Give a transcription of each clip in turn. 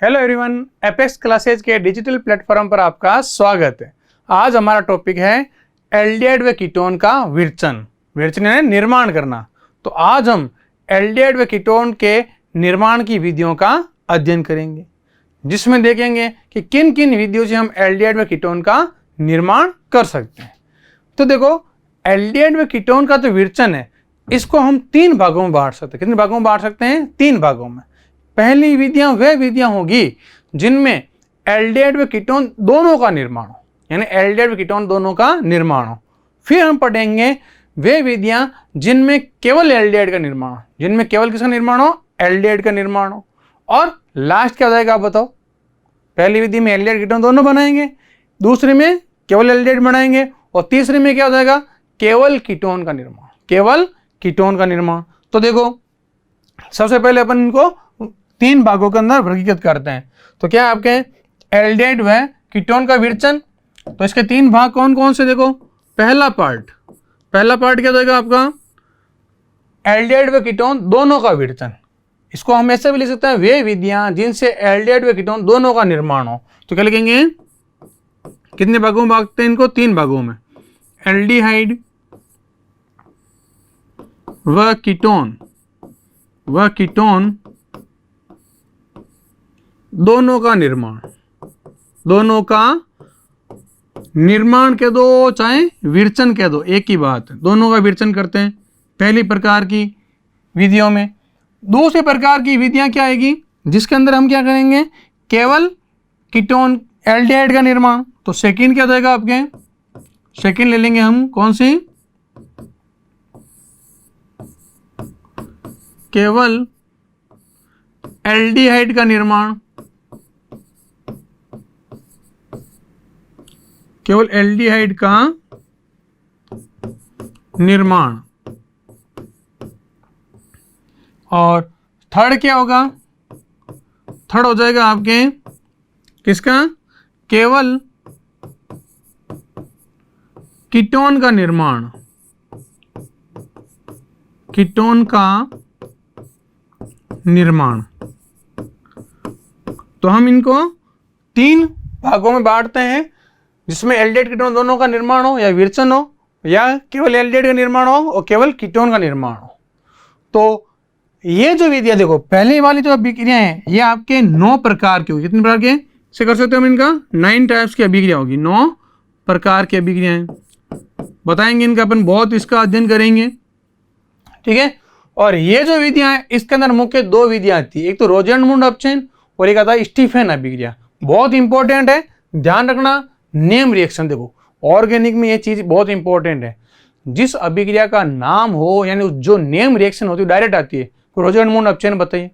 Hello everyone, apex classes के digital platform पर आपका स्वागत है। आज हमारा टॉपिक है एल्डिहाइड व कीटोन का विरचन। विरचन यानी निर्माण करना। तो आज हम एल्डिहाइड व कीटोन के निर्माण की विधियों का अध्ययन करेंगे, जिसमें देखेंगे कि किन किन विधियों से हम एल्डिहाइड व कीटोन का निर्माण कर सकते हैं। तो देखो, एल्डिहाइड व कीटोन का तो विरचन है, इसको हम तीन भागों में बांट सकते हैं। कितने भागों में बांट सकते हैं? तीन भागों में। पहली विधियां वह विधियां होगी जिनमें एल्डिहाइड व कीटोन दोनों का निर्माण हो, यानी एल्डिहाइड व कीटोन दोनों का निर्माण हो। फिर हम पढ़ेंगे वे विधियां जिनमें केवल एल्डिहाइड का निर्माण हो, जिनमें केवल किसका निर्माण हो? एल्डिहाइड का निर्माण हो। और लास्ट क्या हो जाएगा आप बताओ? पहली विधि में एल्डिहाइड कीटोन दोनों बनाएंगे, दूसरी में केवल एल्डिहाइड बनाएंगे, और तीसरी में क्या हो जाएगा? केवल कीटोन का निर्माण, केवल कीटोन का निर्माण। तो देखो, सबसे पहले अपन इनको तीन भागों के अंदर वर्गीकृत करते हैं। तो क्या आपके एल्डिहाइड व कीटोन का विरचन, तो इसके तीन भाग कौन कौन से? देखो, पहला पार्ट क्या देगा आपका? एल्डिहाइड व कीटोन दोनों का विरचन। इसको हम ऐसे भी लिख सकते हैं, वे विधियां जिनसे एल्डिहाइड व कीटोन दोनों का निर्माण हो। तो क्या लिखेंगे? कितने भागों में बांटते हैं इनको? तीन भागों में। एल्डिहाइड व कीटोन दोनों का निर्माण कह दो चाहे विरचन कह दो, एक ही बात है। दोनों का विरचन करते हैं पहली प्रकार की विधियों में। दूसरी प्रकार की विधियां क्या आएगी? जिसके अंदर हम क्या करेंगे? केवल कीटोन एल्डिहाइड का निर्माण। तो सेकंड क्या जाएगा आपके? सेकंड ले लेंगे हम, कौन सी? केवल एल्डिहाइड का निर्माण, केवल एल्डिहाइड का निर्माण। और थर्ड क्या होगा? थर्ड हो जाएगा आपके किसका? केवल कीटोन का निर्माण, कीटोन का निर्माण। तो हम इनको तीन भागों में बांटते हैं, जिसमें एल्डिहाइड कीटोन दोनों का निर्माण हो, या विरचन हो, या केवल एल्डिहाइड का निर्माण हो और केवल कीटोन का निर्माण हो। तो ये जो विधियां देखो, पहले वाली जो अभिक्रिया है ये आपके 9 प्रकार की होगी। कितने प्रकार के से कर सकते हो हम इनका? 9 टाइप्स की अभिक्रिया होगी, 9 प्रकार की अभिक्रियाएं बताएंगे इनका अपन, बहुत इसका अध्ययन करेंगे, ठीक है। और ये जो विधियां है इसके अंदर मुख्य दो विधियां आती है, एक तो रोजेंड-मुंड अपचयन और एक आता है स्टीफन अभिक्रिया। बहुत इंपॉर्टेंट है, ध्यान रखना। नेम रिएक्शन, देखो ऑर्गेनिक में ये चीज बहुत इंपॉर्टेंट है। जिस अभिक्रिया का नाम हो, यानी जो नेम रिएक्शन होती है डायरेक्ट आती है। रोजेंड-मुंड अपचयन बताइए,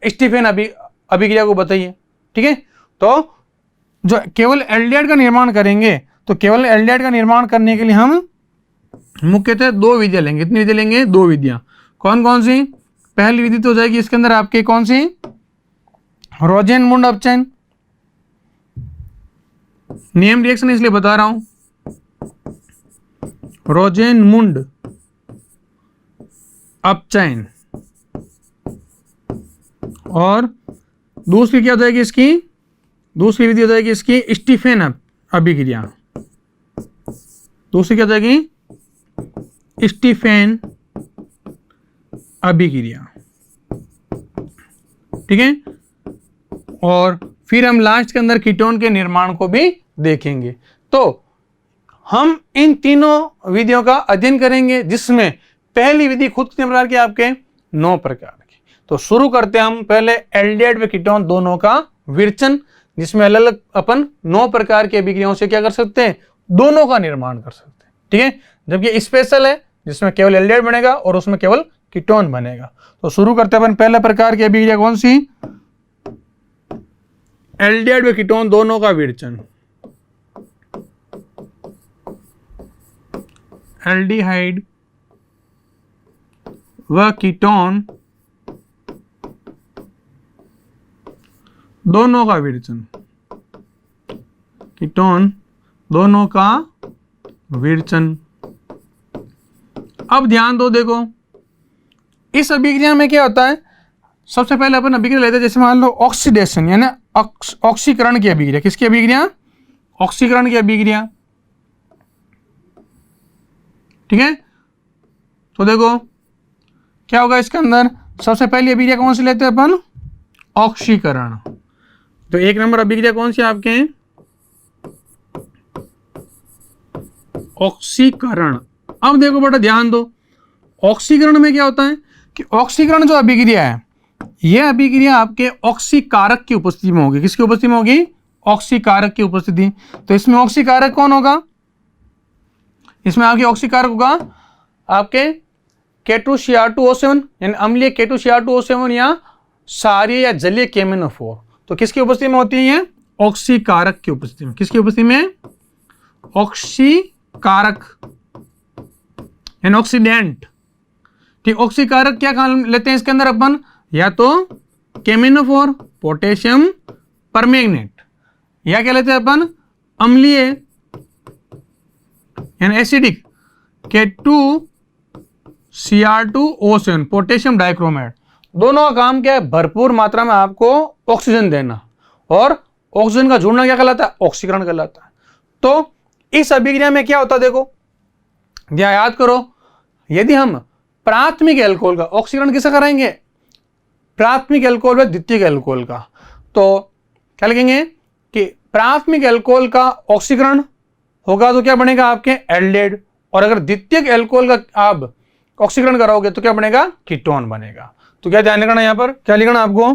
स्टीफन अभिक्रिया को बताइए, ठीक है। तो जो केवल एल्डिहाइड का निर्माण करेंगे, तो केवल एल्डिहाइड का निर्माण करने के लिए हम मुख्यतः दो विधियां लेंगे। कितनी विधियां लेंगे? दो विधियां। कौन कौन सी? पहली विधि तो हो जाएगी इसके अंदर आपके कौन सी? रोजेंड-मुंड अपचयन। नेम रिएक्शन इसलिए बता रहा हूं, रोजेंड-मुंड अपचयन। और दूसरी क्या हो जाएगी इसकी? दूसरी विधि हो जाएगी इसकी स्टीफन अभिक्रिया। दूसरी क्या हो जाएगी? स्टीफन अभिक्रिया, ठीक है। और फिर हम लास्ट के अंदर कीटोन के निर्माण को भी देखेंगे। तो हम इन तीनों विधियों का अध्ययन करेंगे, जिसमें पहली विधि खुद कितने प्रकार की? आपके 9 प्रकार की। तो शुरू करते हैं हम पहले एल्डिहाइड व कीटोन दोनों का विरचन, जिसमें अलग अलग अपन 9 प्रकार की अभिक्रियाओं से क्या कर सकते हैं? दोनों का निर्माण कर सकते हैं, ठीक है। जबकि स्पेशल है जिसमें केवल एल्डिहाइड बनेगा और उसमें केवल कीटोन बनेगा। तो शुरू करते हैं अपन पहले प्रकार की अभिक्रिया, कौन सी? एल्डिहाइड व कीटोन दोनों का विरचन। एल्डिहाइड व कीटोन दोनों का विरचन, कीटोन दोनों का विरचन। अब ध्यान दो, देखो इस अभिक्रिया में क्या होता है? सबसे पहले अपन अभिक्रिया लेते हैं, जैसे मान लो ऑक्सीडेशन यानी ऑक्सीकरण की अभिक्रिया। किसकी अभिक्रिया? ऑक्सीकरण की अभिक्रिया। ठीक है, तो देखो क्या होगा इसके अंदर, सबसे पहली अभिक्रिया कौन सी लेते हैं अपन? ऑक्सीकरण। तो 1 नंबर अभिक्रिया कौन सी आपके? ऑक्सीकरण। अब देखो बेटा ध्यान दो, ऑक्सीकरण में क्या होता है कि ऑक्सीकरण जो अभिक्रिया है, यह अभिक्रिया आपके ऑक्सीकारक की उपस्थिति में होगी। किसकी उपस्थिति में होगी? ऑक्सीकारक की उपस्थिति। तो इसमें ऑक्सीकारक कौन होगा? इसमें आपके ऑक्सीकारक होगा आपके K2Cr2O7 यानी अम्लीय K2Cr2O7 या क्षारीय या जलीय KMnO4। तो किसकी उपस्थिति में होती है? ऑक्सीकारक की उपस्थिति में। किसकी उपस्थिति में? ऑक्सीकारक यानी ऑक्सीडेंट। ठीक, ऑक्सीकारक क्या काम लेते हैं इसके अंदर अपन? या तो KMnO4 पोटेशियम परमैंगनेट, या क्या लेते हैं अपन? अम्लीय यानी एसिडिक K2Cr2O7 पोटेशियम डाइक्रोमेट। दोनों का काम क्या है? भरपूर मात्रा में आपको ऑक्सीजन देना, और ऑक्सीजन का जुड़ना क्या कहलाता है? ऑक्सीकरण कहलाता है। तो इस अभिक्रिया में क्या होता है देखो, याद करो, यदि हम प्राथमिक एल्कोहल का ऑक्सीकरण किसे कराएंगे? प्राथमिक एल्कोहल व द्वितीयक एल्कोहल का। तो क्या लिखेंगे कि प्राथमिक एल्कोहल का ऑक्सीकरण होगा तो क्या बनेगा आपके? एल्डेहाइड। और अगर द्वितीयक एल्कोहल का आप ऑक्सीकरण कराओगे तो क्या बनेगा? कीटोन बनेगा। तो क्या ध्यान रखना, यहां पर क्या लिखना आपको?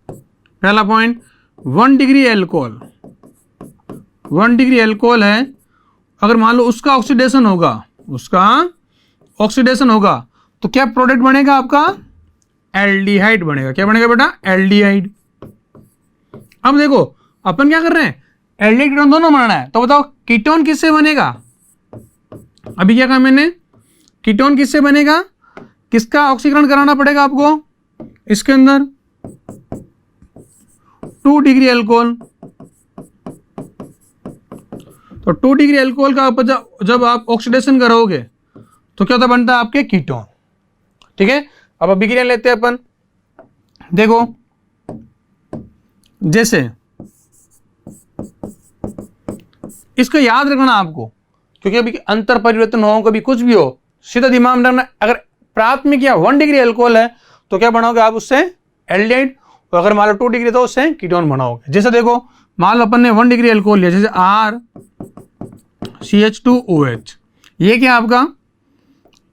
पहला point, 1 degree alcohol, 1 degree alcohol है, अगर मान लो उसका ऑक्सीडेशन होगा, उसका ऑक्सीडेशन होगा तो क्या प्रोडक्ट बनेगा आपका? एल्डिहाइड बनेगा। क्या बनेगा बेटा? एल्डिहाइड। अब देखो अपन क्या कर रहे हैं? एल्डिहाइड कीटोन दोनों बनाना है, तो बताओ कीटोन किससे बनेगा? अभी क्या कहा मैंने? कीटोन किससे बनेगा? किसका ऑक्सीकरण कराना पड़ेगा आपको इसके अंदर? 2 डिग्री एल्कोहल। तो 2 डिग्री एल्कोहल का जब आप ऑक्सीडेशन कराओगे तो क्या होता बनता है आपके? कीटोन। ठीक है, अब अभिक्रिया लेते हैं अपन। देखो जैसे इसको याद रखना आपको, क्योंकि अभी अंतर परिवर्तन हो, कभी कुछ भी हो, सीधा दिमाग में रखना। अगर प्राथमिक या 1 डिग्री एल्कोहल है तो क्या बनाओगे आप उससे? एल्डिहाइड। तो अगर मान लो 2 डिग्री तो उससे कीटोन बनाओगे। जैसे देखो मान लो अपन ने 1 डिग्री एल्कोहल लिया, जैसे RCH2OH, ये क्या आपका?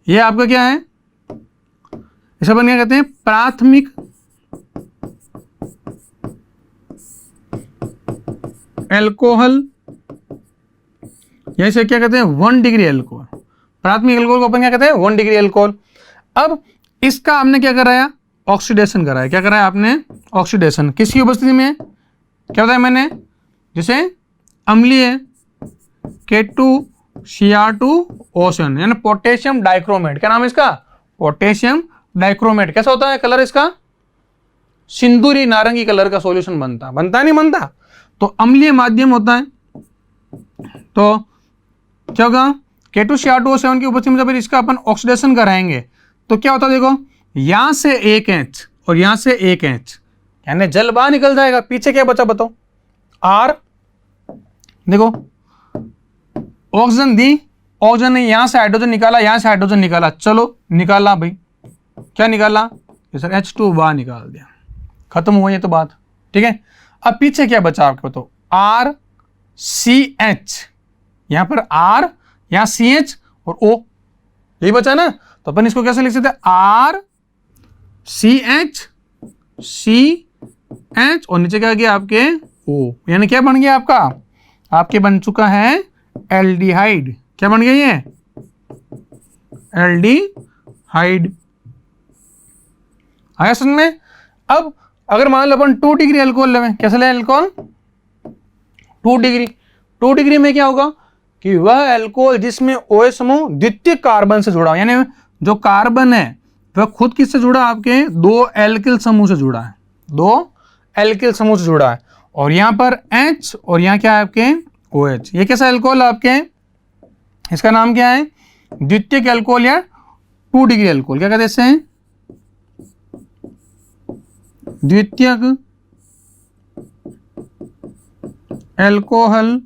ये आपका क्या है? इसे अपन क्या कहते हैं? प्राथमिक एल्कोहल, या इसे क्या कहते हैं? 1 डिग्री एल्कोहल। प्राथमिक एल्कोहल को अपन क्या कहते हैं? 1 डिग्री एल्कोहल। अब इसका हमने क्या कराया? ऑक्सीडेशन कराया। क्या कराया आपने? ऑक्सीडेशन। किसकी उपस्थिति में? क्या बताया मैंने? जैसे अम्लीय K2Cr2O7 यानी पोटेशियम डाइक्रोमेट। क्या नाम है इसका? Potassium dichromate. कैसा होता है कलर इसका? सिंदूरी नारंगी कलर का सॉल्यूशन बनता नहीं बनता? तो अम्लीय माध्यम होता है। तो क्या होगा? K2Cr2O7 की उपस्थिति में जब इसका अपन ऑक्सीडेशन कराएंगे तो क्या होता है? देखो यहां से एक H और यहां से एक H, यानी जल बाहर निकल जाएगा। पीछे क्या बचा बताओ? R। देखो ऑक्सीजन दी, ऑक्सीजन ने यहां से हाइड्रोजन निकाला, यहां से हाइड्रोजन निकाला, चलो निकाला भाई, क्या निकाला? सर H2 बाहर निकाल दिया, खत्म हुआ ये तो बात। ठीक है, अब पीछे क्या बचा आपको बताओ? RCH, यहां पर R, यहां CH और O, यही बचा ना। तो अपन इसको कैसे लिख सकते हैं? RCH और नीचे क्या गया आपके? O, यानी क्या बन गया आपका? आपके बन चुका है एल्डिहाइड। क्या बन गया ये? एल्डिहाइड। आया समझ में? अब अगर मान लो अपन 2 डिग्री एल्कोहल लें, कैसे लें एल्कोहल? 2 डिग्री में क्या होगा कि वह एल्कोहल जिसमें OH समूह द्वितीय कार्बन से जुड़ा, यानी जो कार्बन है वह खुद किससे जुड़ा? आपके 2 एल्किल समूह से जुड़ा है, 2 एल्किल समूह से जुड़ा है। और यहां पर H और यहां क्या है आपके? OH। ये कैसा एल्कोहल आपके? इसका नाम क्या है? द्वितीयक एल्कोहल या 2 डिग्री एल्कोहल। क्या कहते हैं? द्वितीयक एल्कोहल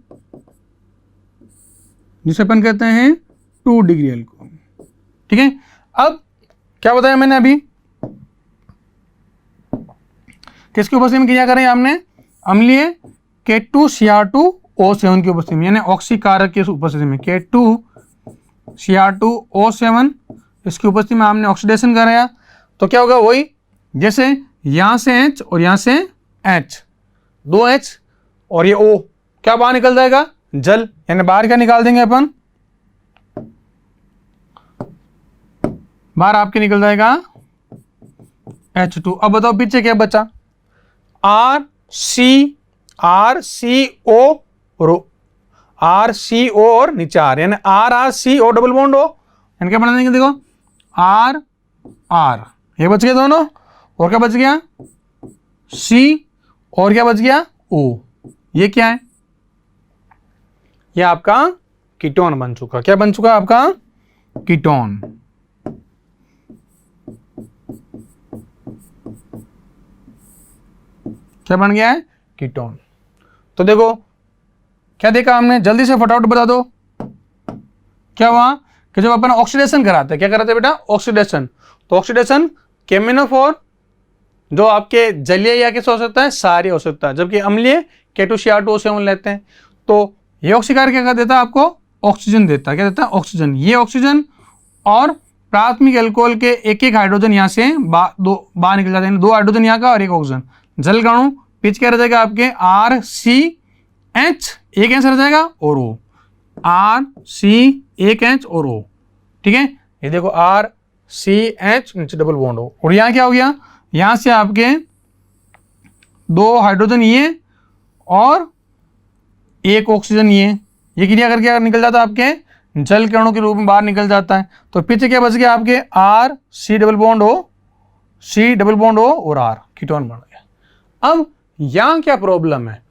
जिसे अपन कहते हैं 2 डिग्री एल्कोहल। ठीक है, अब क्या बताया मैंने अभी, किसकी उपस्थिति में क्रिया करें आपने, अम्लीय K2Cr2O7 की उपस्थिति में, यानी ऑक्सीकारक की उपस्थिति में K2Cr2O7 इसकी उपस्थिति में आपने ऑक्सीडेशन कराया, तो क्या होगा, वही जैसे यहां से H और यहां से H, 2 H और ये O, क्या बाहर निकल जाएगा, जल, यानी बाहर क्या निकाल देंगे अपन, बाहर आपके निकल जाएगा H2। अब बताओ पीछे क्या बचा, RCO और नीचे R, यानी RCO डबल बॉन्ड हो, यानी क्या बना देंगे, देखो R ये बच गए दोनों, और क्या बच गया C और क्या बच गया O, ये क्या है, ये आपका कीटोन बन चुका। क्या बन चुका आपका, कीटोन। क्या बन गया है, कीटोन। तो देखो क्या देखा हमने, जल्दी से फटाफट बता दो, क्या हुआ कि जब अपन ऑक्सीडेशन कराते हैं, क्या कराते हैं बेटा, ऑक्सीडेशन, तो ऑक्सीडेशन केमिनोफोर जो आपके जलीय या किस हो सकता है, क्षारीय हो सकता है, जबकि अम्लीय K2Cr2O7 लेते हैं, तो ये ऑक्सीकार क्या देता है आपको, ऑक्सीजन देता है, क्या देता है, ऑक्सीजन। ये ऑक्सीजन और प्राथमिक अल्कोहल के एक एक हाइड्रोजन यहाँ से बाहर निकल जाते हैं, 2 हाइड्रोजन यहाँ का और 1 ऑक्सीजन, जल गणु पिच क्या रह जाएगा आपके RCH, एक H रह जाएगा और O, RC एक H और O। ठीक है, ये देखो RCH नीचे डबल बॉन्ड हो, और यहाँ क्या हो गया, यहाँ से आपके 2 हाइड्रोजन ये और 1 ऑक्सीजन ये क्रिया करके निकल जाता है आपके जल कणों के रूप में बाहर निकल जाता है। तो पीछे क्या बच गया आपके RC डबल बॉन्ड हो, C डबल बॉन्ड हो और R, कीटोन बन गया। अब यहाँ क्या प्रॉब्लम है,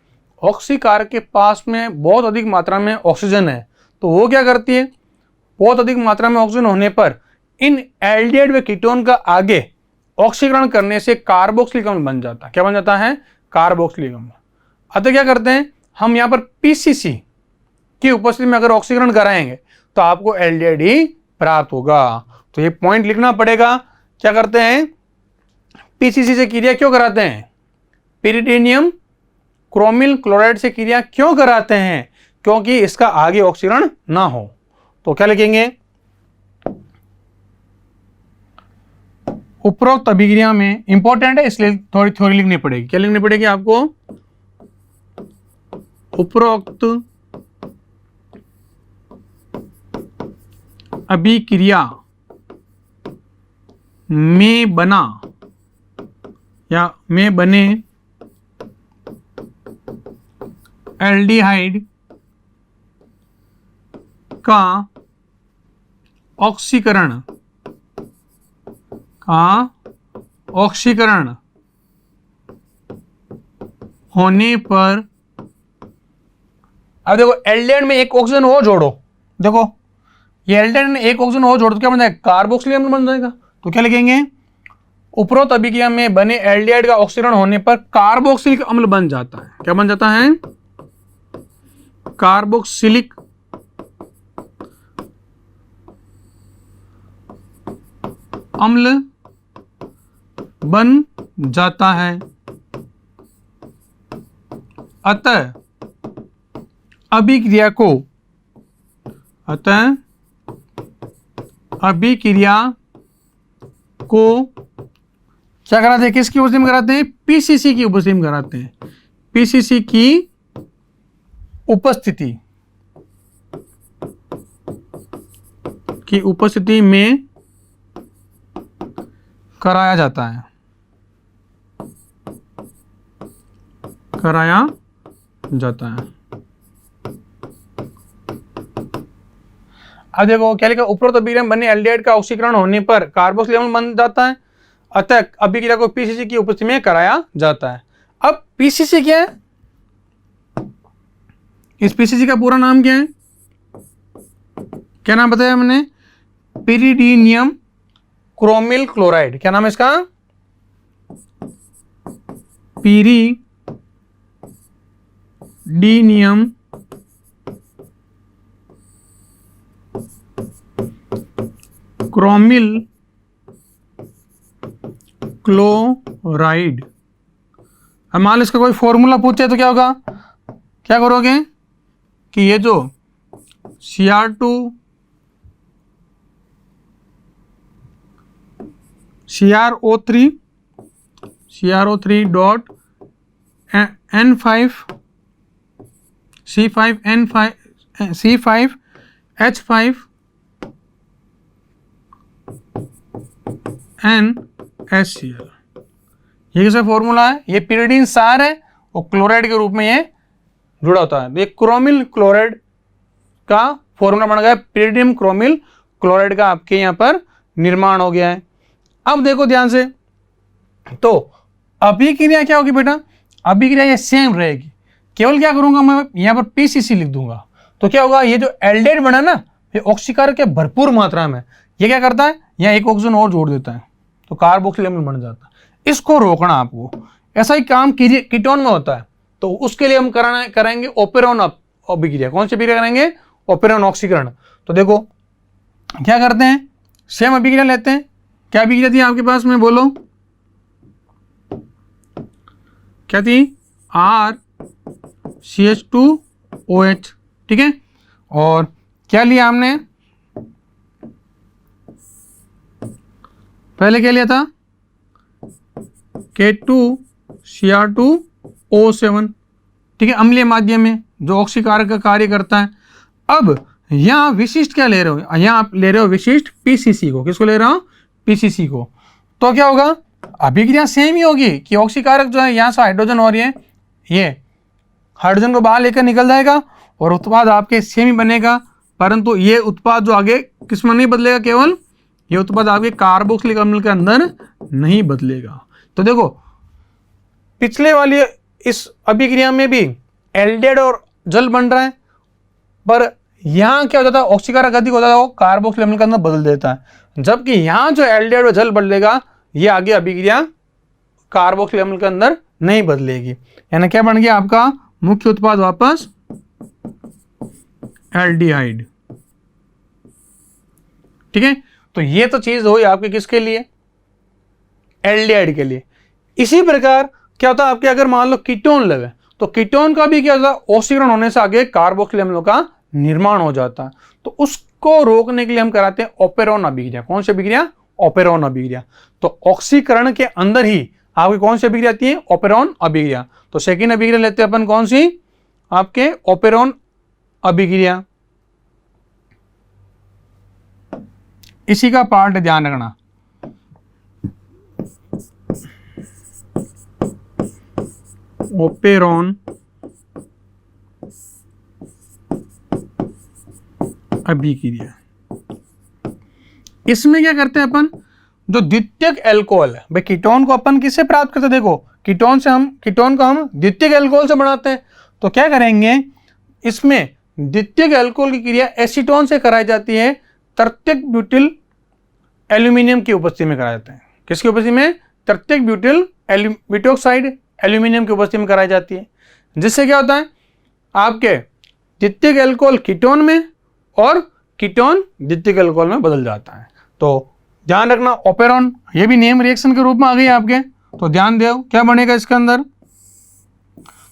ऑक्सीकारक के पास में बहुत अधिक मात्रा में ऑक्सीजन है, तो वो क्या करती है, बहुत अधिक मात्रा में ऑक्सीजन होने पर इन एल्डिहाइड व कीटोन का आगे ऑक्सीकरण करने से कार्बोक्सिलिक अम्ल बन जाता है। क्या बन जाता है, कार्बोक्सिलिक अम्ल। अतः क्या करते हैं हम यहाँ पर PCC की उपस्थिति में अगर ऑक्सीकरण कराएंगे तो आपको एल्डिहाइड ही प्राप्त होगा। तो ये पॉइंट लिखना पड़ेगा। क्या करते हैं, PCC से क्रिया क्यों कराते हैं, पिरिडीनियम क्रोमिल क्लोराइड से क्रिया क्यों कराते हैं, क्योंकि इसका आगे ऑक्सीकरण ना हो। तो क्या लिखेंगे, उपरोक्त अभिक्रिया में, इंपॉर्टेंट है इसलिए थोड़ी थ्योरी लिखनी पड़ेगी। क्या लिखनी पड़ेगी आपको, उपरोक्त अभिक्रिया में बना या में बने एल्डिहाइड का ऑक्सीकरण होने पर, अब देखो एल्डिहाइड में 1 ऑक्सीजन हो जोड़ो, देखो ये एल्डिहाइड में 1 ऑक्सीजन हो जोड़ो तो क्या बन जाएगा, कार्बोक्सिलिक अम्ल बन जाएगा। तो क्या लिखेंगे, उपरोक्त अभिक्रिया में बने एल्डिहाइड का ऑक्सीकरण होने पर कार्बोक्सिलिक अम्ल बन जाता है। क्या बन जाता है, कार्बोक्सिलिक अम्ल बन जाता है। अतः अभिक्रिया को क्या कराते हैं, किसकी उपस्थिति में कराते हैं, PCC की उपस्थिति में कराते हैं। PCC की उपस्थिति में कराया जाता है, अब देखो क्या लिखा, उपरोक्त अभिक्रिया में बने एल्डिहाइड का ऑक्सीकरण होने पर कार्बोक्सिलिक अम्ल बन जाता है। अतः अभिक्रिया को PCC की उपस्थिति में कराया जाता है। अब PCC क्या है, इस PCC का पूरा नाम क्या है, क्या नाम बताया हमने, पिरिडीनियम क्रोमिल क्लोराइड। क्या नाम है इसका, पीरीडीनियम क्रोमिल क्लोराइड। अब मान लो इसका कोई फॉर्मूला पूछे तो क्या होगा, क्या करोगे कि ये जो CrO3 डॉट C5H5NCl ये कैसा फॉर्मूला है, ये pyridine सार है और क्लोराइड के रूप में ये जुड़ा होता है। ये क्रोमिल क्लोराइड का फॉर्मूला बन गया, pyridinium क्रोमिल क्लोराइड का आपके यहाँ पर निर्माण हो गया है। अब देखो ध्यान से, तो अभिक्रिया क्या होगी बेटा, अभिक्रिया ये सेम रहेगी, केवल क्या करूंगा मैं यहाँ पर PCC लिख दूंगा। तो क्या होगा, ये जो एल्डेहाइड बना ना, ये ऑक्सीकारक के भरपूर मात्रा में, ये क्या करता है, यहाँ एक ऑक्सीजन और जोड़ देता है तो कार्बोक्सिल अम्ल बन जाता है। इसको रोकना आपको, ऐसा ही काम कीटोन में होता है। तो उसके लिए हम करेंगे ओपेरॉन अभिक्रिया। कौन सी अभिक्रिया करेंगे, ओपेरॉन ऑक्सीकरण। तो देखो क्या करते हैं, सेम अभिक्रिया लेते हैं। क्या अभिक्रिया थी आपके पास में, बोलो क्या थी, RCH2OH, ठीक है। और क्या लिया हमने, पहले क्या लिया था, K2Cr2O7, ठीक है, अम्लीय माध्यम में जो ऑक्सीकारक का कार्य करता है। अब यहाँ विशिष्ट क्या ले रहे हो, यहाँ आप ले रहे हो विशिष्ट PCC को। किसको ले रहा हो, PCC को। तो क्या होगा, अभिक्रिया सेम ही होगी कि ऑक्सीकारक जो है यहाँ से हाइड्रोजन और ये हाइड्रोजन को बाहर लेकर निकल जाएगा और उत्पाद आपके सेम ही बनेगा, परंतु ये उत्पाद जो आगे किसमें नहीं बदलेगा, केवल ये उत्पाद आपके कार्बोक्सिलिक अम्ल के अंदर नहीं बदलेगा। तो देखो पिछले वाली इस अभिक्रिया में भी एल्डेहाइड और जल बन रहा है, पर यहाँ क्या हो जाता है, ऑक्सीकारक अधिक हो जाता है, वो कार्बोक्सिलिक अम्ल के अंदर बदल देता है। जबकि यहाँ जो एल्डेहाइड और जल बदलेगा, ये आगे अभिक्रिया कार्बोक्सिलिक अम्ल के अंदर नहीं बदलेगी। यानी क्या बन गया आपका मुख्य उत्पाद वापस एल्डिहाइड, ठीक है। तो ये तो चीज हुई आपके किसके लिए, एल्डिहाइड के लिए। इसी प्रकार क्या होता है आपके, अगर मान लो कीटोन लेवे तो कीटोन का भी क्या होता है, ऑक्सीकरण होने से आगे कार्बोक्सिलिक अम्लों का निर्माण हो जाता है। तो उसको रोकने के लिए हम कराते हैं ओपेरॉन अभिक्रिया। कौन सी अभिक्रिया, ओपेरॉन अभिक्रिया। तो ऑक्सीकरण के अंदर ही आपकी कौन सी अभिक्रिया आती है, ओपेरॉन अभिक्रिया। तो सेकेंड अभिक्रिया लेते हैं अपन, कौन सी, आपके ओपेरॉन अभिक्रिया। इसी का पार्ट ध्यान रखना, ओपेरॉन अभिक्रिया। इसमें क्या करते हैं अपन, जो द्वितीयक एल्कोहल है, भाई कीटोन को अपन किससे प्राप्त करते हैं, देखो कीटोन को हम द्वितीयक एल्कोहल से बनाते हैं। तो क्या करेंगे, इसमें द्वितीयक एल्कोहल की क्रिया एसीटोन से कराई जाती है, तृतीयक ब्यूटिल एल्यूमिनियम की उपस्थिति में कराए जाते हैं। किसकी उपस्थिति में, तृतीयक ब्यूटिल ब्यूटोक्साइड एल्यूमिनियम की उपस्थिति में कराई जाती है। जिससे क्या होता है, आपके द्वितीयक एल्कोहल कीटोन में और कीटोन द्वितीयक एल्कोहल में बदल जाता है। तो ध्यान रखना, ओपेरॉन ये भी नेम रिएक्शन के रूप में आ गई आपके, तो ध्यान दो क्या बनेगा इसके अंदर।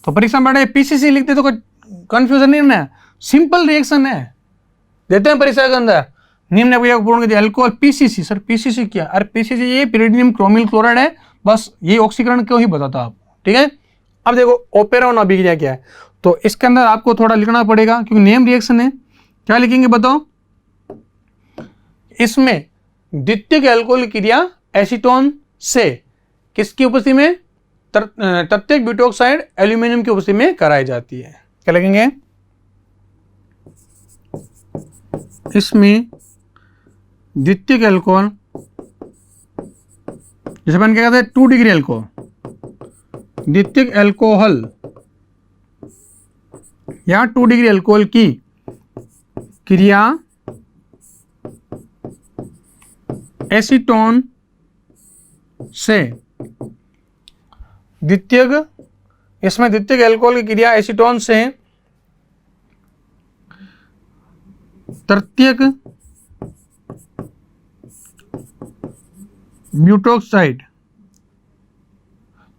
तो परीक्षा में बैठे PCC लिखते तो कोई कंफ्यूजन नहीं है, सिंपल रिएक्शन है, देते हैं परीक्षा के अंदर निम्न पूर्ण एल्कोहल PCC। सर PCC क्या, अरे PCC ये pyridinium क्रोमिल क्लोराइड है, बस ये ऑक्सीकरण क्यों ही बताता आपको, ठीक है। अब देखो ओपेरॉन अभिक्रिया क्या है, तो इसके अंदर आपको थोड़ा लिखना पड़ेगा क्योंकि नेम रिएक्शन है। क्या लिखेंगे बताओ, इसमें द्वितीयक एल्कोहल क्रिया एसीटोन से किसकी उपस्थिति में, तृतीयक ब्यूटोक्साइड एल्यूमिनियम की उपस्थिति में कराई जाती है। क्या लिखेंगे, इसमें द्वितीयक एल्कोहल, जैसे अपन क्या कहते हैं 2 डिग्री एल्कोहल, द्वितीयक एल्कोहल या 2 डिग्री एल्कोहल की क्रिया एसीटोन से द्वितीयक, इसमें द्वितीयक एल्कोहल की क्रिया एसीटोन से तृतीयक ब्यूटोक्साइड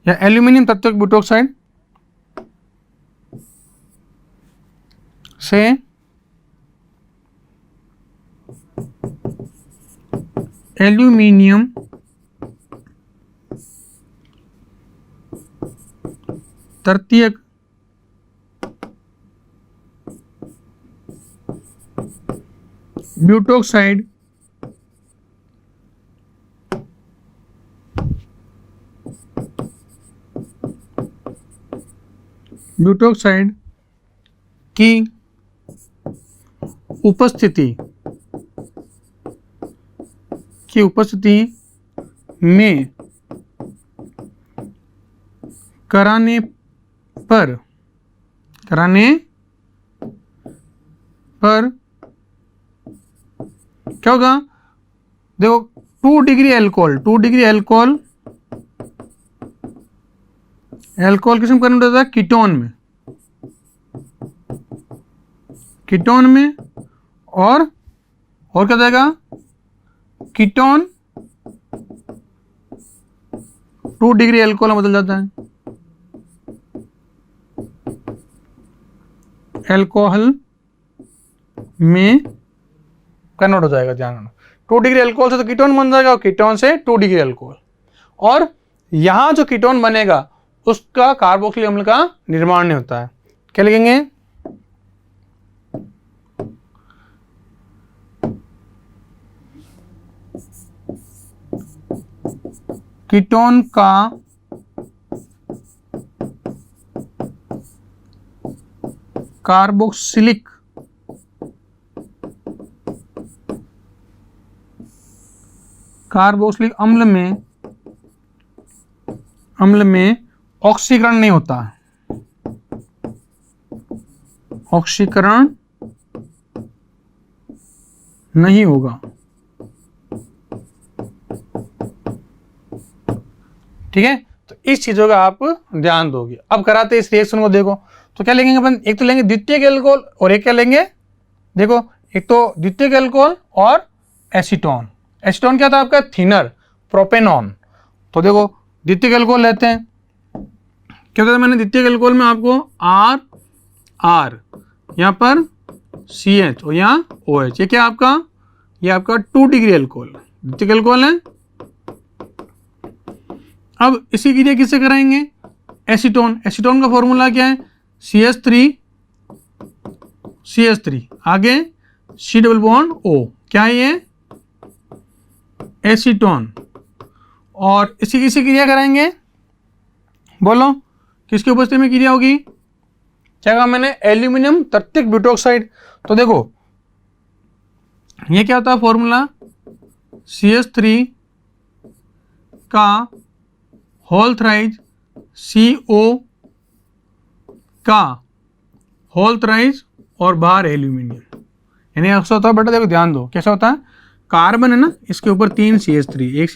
या एल्यूमिनियम तृतीयक ब्यूटोक्साइड से एल्यूमिनियम तृतीयक ब्यूटोक्साइड की उपस्थिति में कराने पर क्या होगा? देखो 2 डिग्री अल्कोहल किस में कन्वर्ट होता है? कीटोन में और क्या जाएगा? कीटोन 2 डिग्री अल्कोहल में बदल जाता है, अल्कोहल में कन्वर्ट हो जाएगा। ध्यान रखना 2 डिग्री अल्कोहल से तो कीटोन बन जाएगा और कीटोन से 2 डिग्री अल्कोहल, और यहां जो कीटोन बनेगा उसका कार्बोक्सिलिक अम्ल का निर्माण नहीं होता है। क्या लिखेंगे? कीटोन का कार्बोक्सिलिक अम्ल में ऑक्सीकरण नहीं होता, ऑक्सीकरण नहीं होगा। ठीक है, तो इस चीजों का आप ध्यान दोगे। अब कराते इस रिएक्शन को, देखो तो क्या लेंगे अपन? एक तो लेंगे द्वितीयक एल्कोहल और एक क्या लेंगे? देखो एक तो द्वितीयक एल्कोहल और एसीटोन। एसीटोन क्या था आपका? Thinner, propanone. तो देखो द्वितीयक एल्कोहल लेते हैं, क्या कहता है मैंने? द्वितीयक एल्कोहल में आपको R यहाँ पर CH और यहाँ OH, ये क्या आपका? ये आपका 2 डिग्री अल्कोहल, द्वितीयक एल्कोहल है। अब इसी क्रिया किससे कराएंगे? एसीटोन का फॉर्मूला क्या है? CH3 आगे C डबल बॉन्ड O, क्या है ये? एसीटोन। और इसी किसी क्रिया कराएंगे? बोलो किसकी उपस्थिति में क्रिया होगी? क्या कहा मैंने? एल्यूमिनियम तृतीयक ब्यूटोक्साइड। तो देखो ये क्या होता है फॉर्मूला? CH3 का होल थ्राइज CO का होल थ्राइज और बाहर एल्यूमिनियम, यानी ऐसा होता है बेटा। देखो ध्यान दो कैसा होता है? कार्बन है ना, इसके ऊपर 3 CH3, एक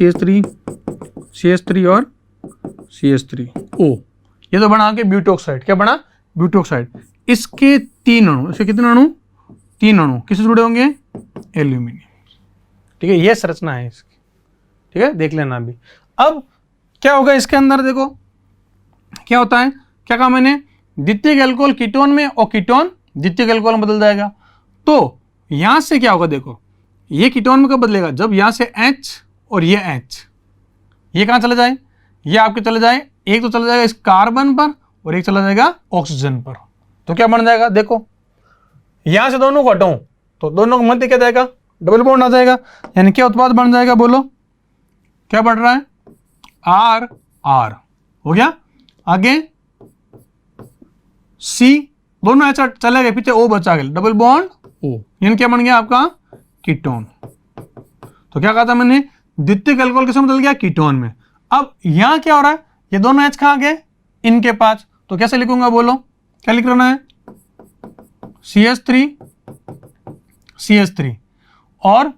CH3 और CH3O, ये तो बना के ब्यूटोक्साइड। क्या बना? ब्यूटोक्साइड। इसके 3 अणु, इसके कितने अणु? 3 अणु किससे जुड़े होंगे? एल्यूमिनियम। ठीक है, ये संरचना है इसकी। ठीक है, देख लेना अभी। अब क्या होगा इसके अंदर? देखो क्या होता है, क्या कहा मैंने? द्वितीयक अल्कोहल कीटोन में और कीटोन द्वितीयक अल्कोहल में बदल जाएगा। तो यहां से क्या होगा? देखो ये कीटोन में कब बदलेगा? जब यहां से H और ये H, ये कहां चले जाए? ये आपके चले जाए, एक तो चला जाएगा इस कार्बन पर और एक चला जाएगा ऑक्सीजन पर। तो क्या बन जाएगा? देखो यहां से दोनों को हटाऊं तो दोनों के मध्य क्या जाएगा? डबल बॉन्ड आ जाएगा, यानी क्या उत्पाद बन जाएगा? बोलो क्या बढ़ रहा है? R हो गया। आगे C, दोनों ऐसा चले गए, पीछे O बचा गया, डबल बॉन्ड O, यानी क्या बन गया आपका? कीटोन। तो क्या कहा था मैंने? द्वितीयक अल्कोहल किसमें बदल गया? कीटोन में। अब यहां क्या हो रहा है? ये दोनों H कहां गए? इनके पास। तो कैसे लिखूंगा? बोलो क्या लिख रहा है? CH3 और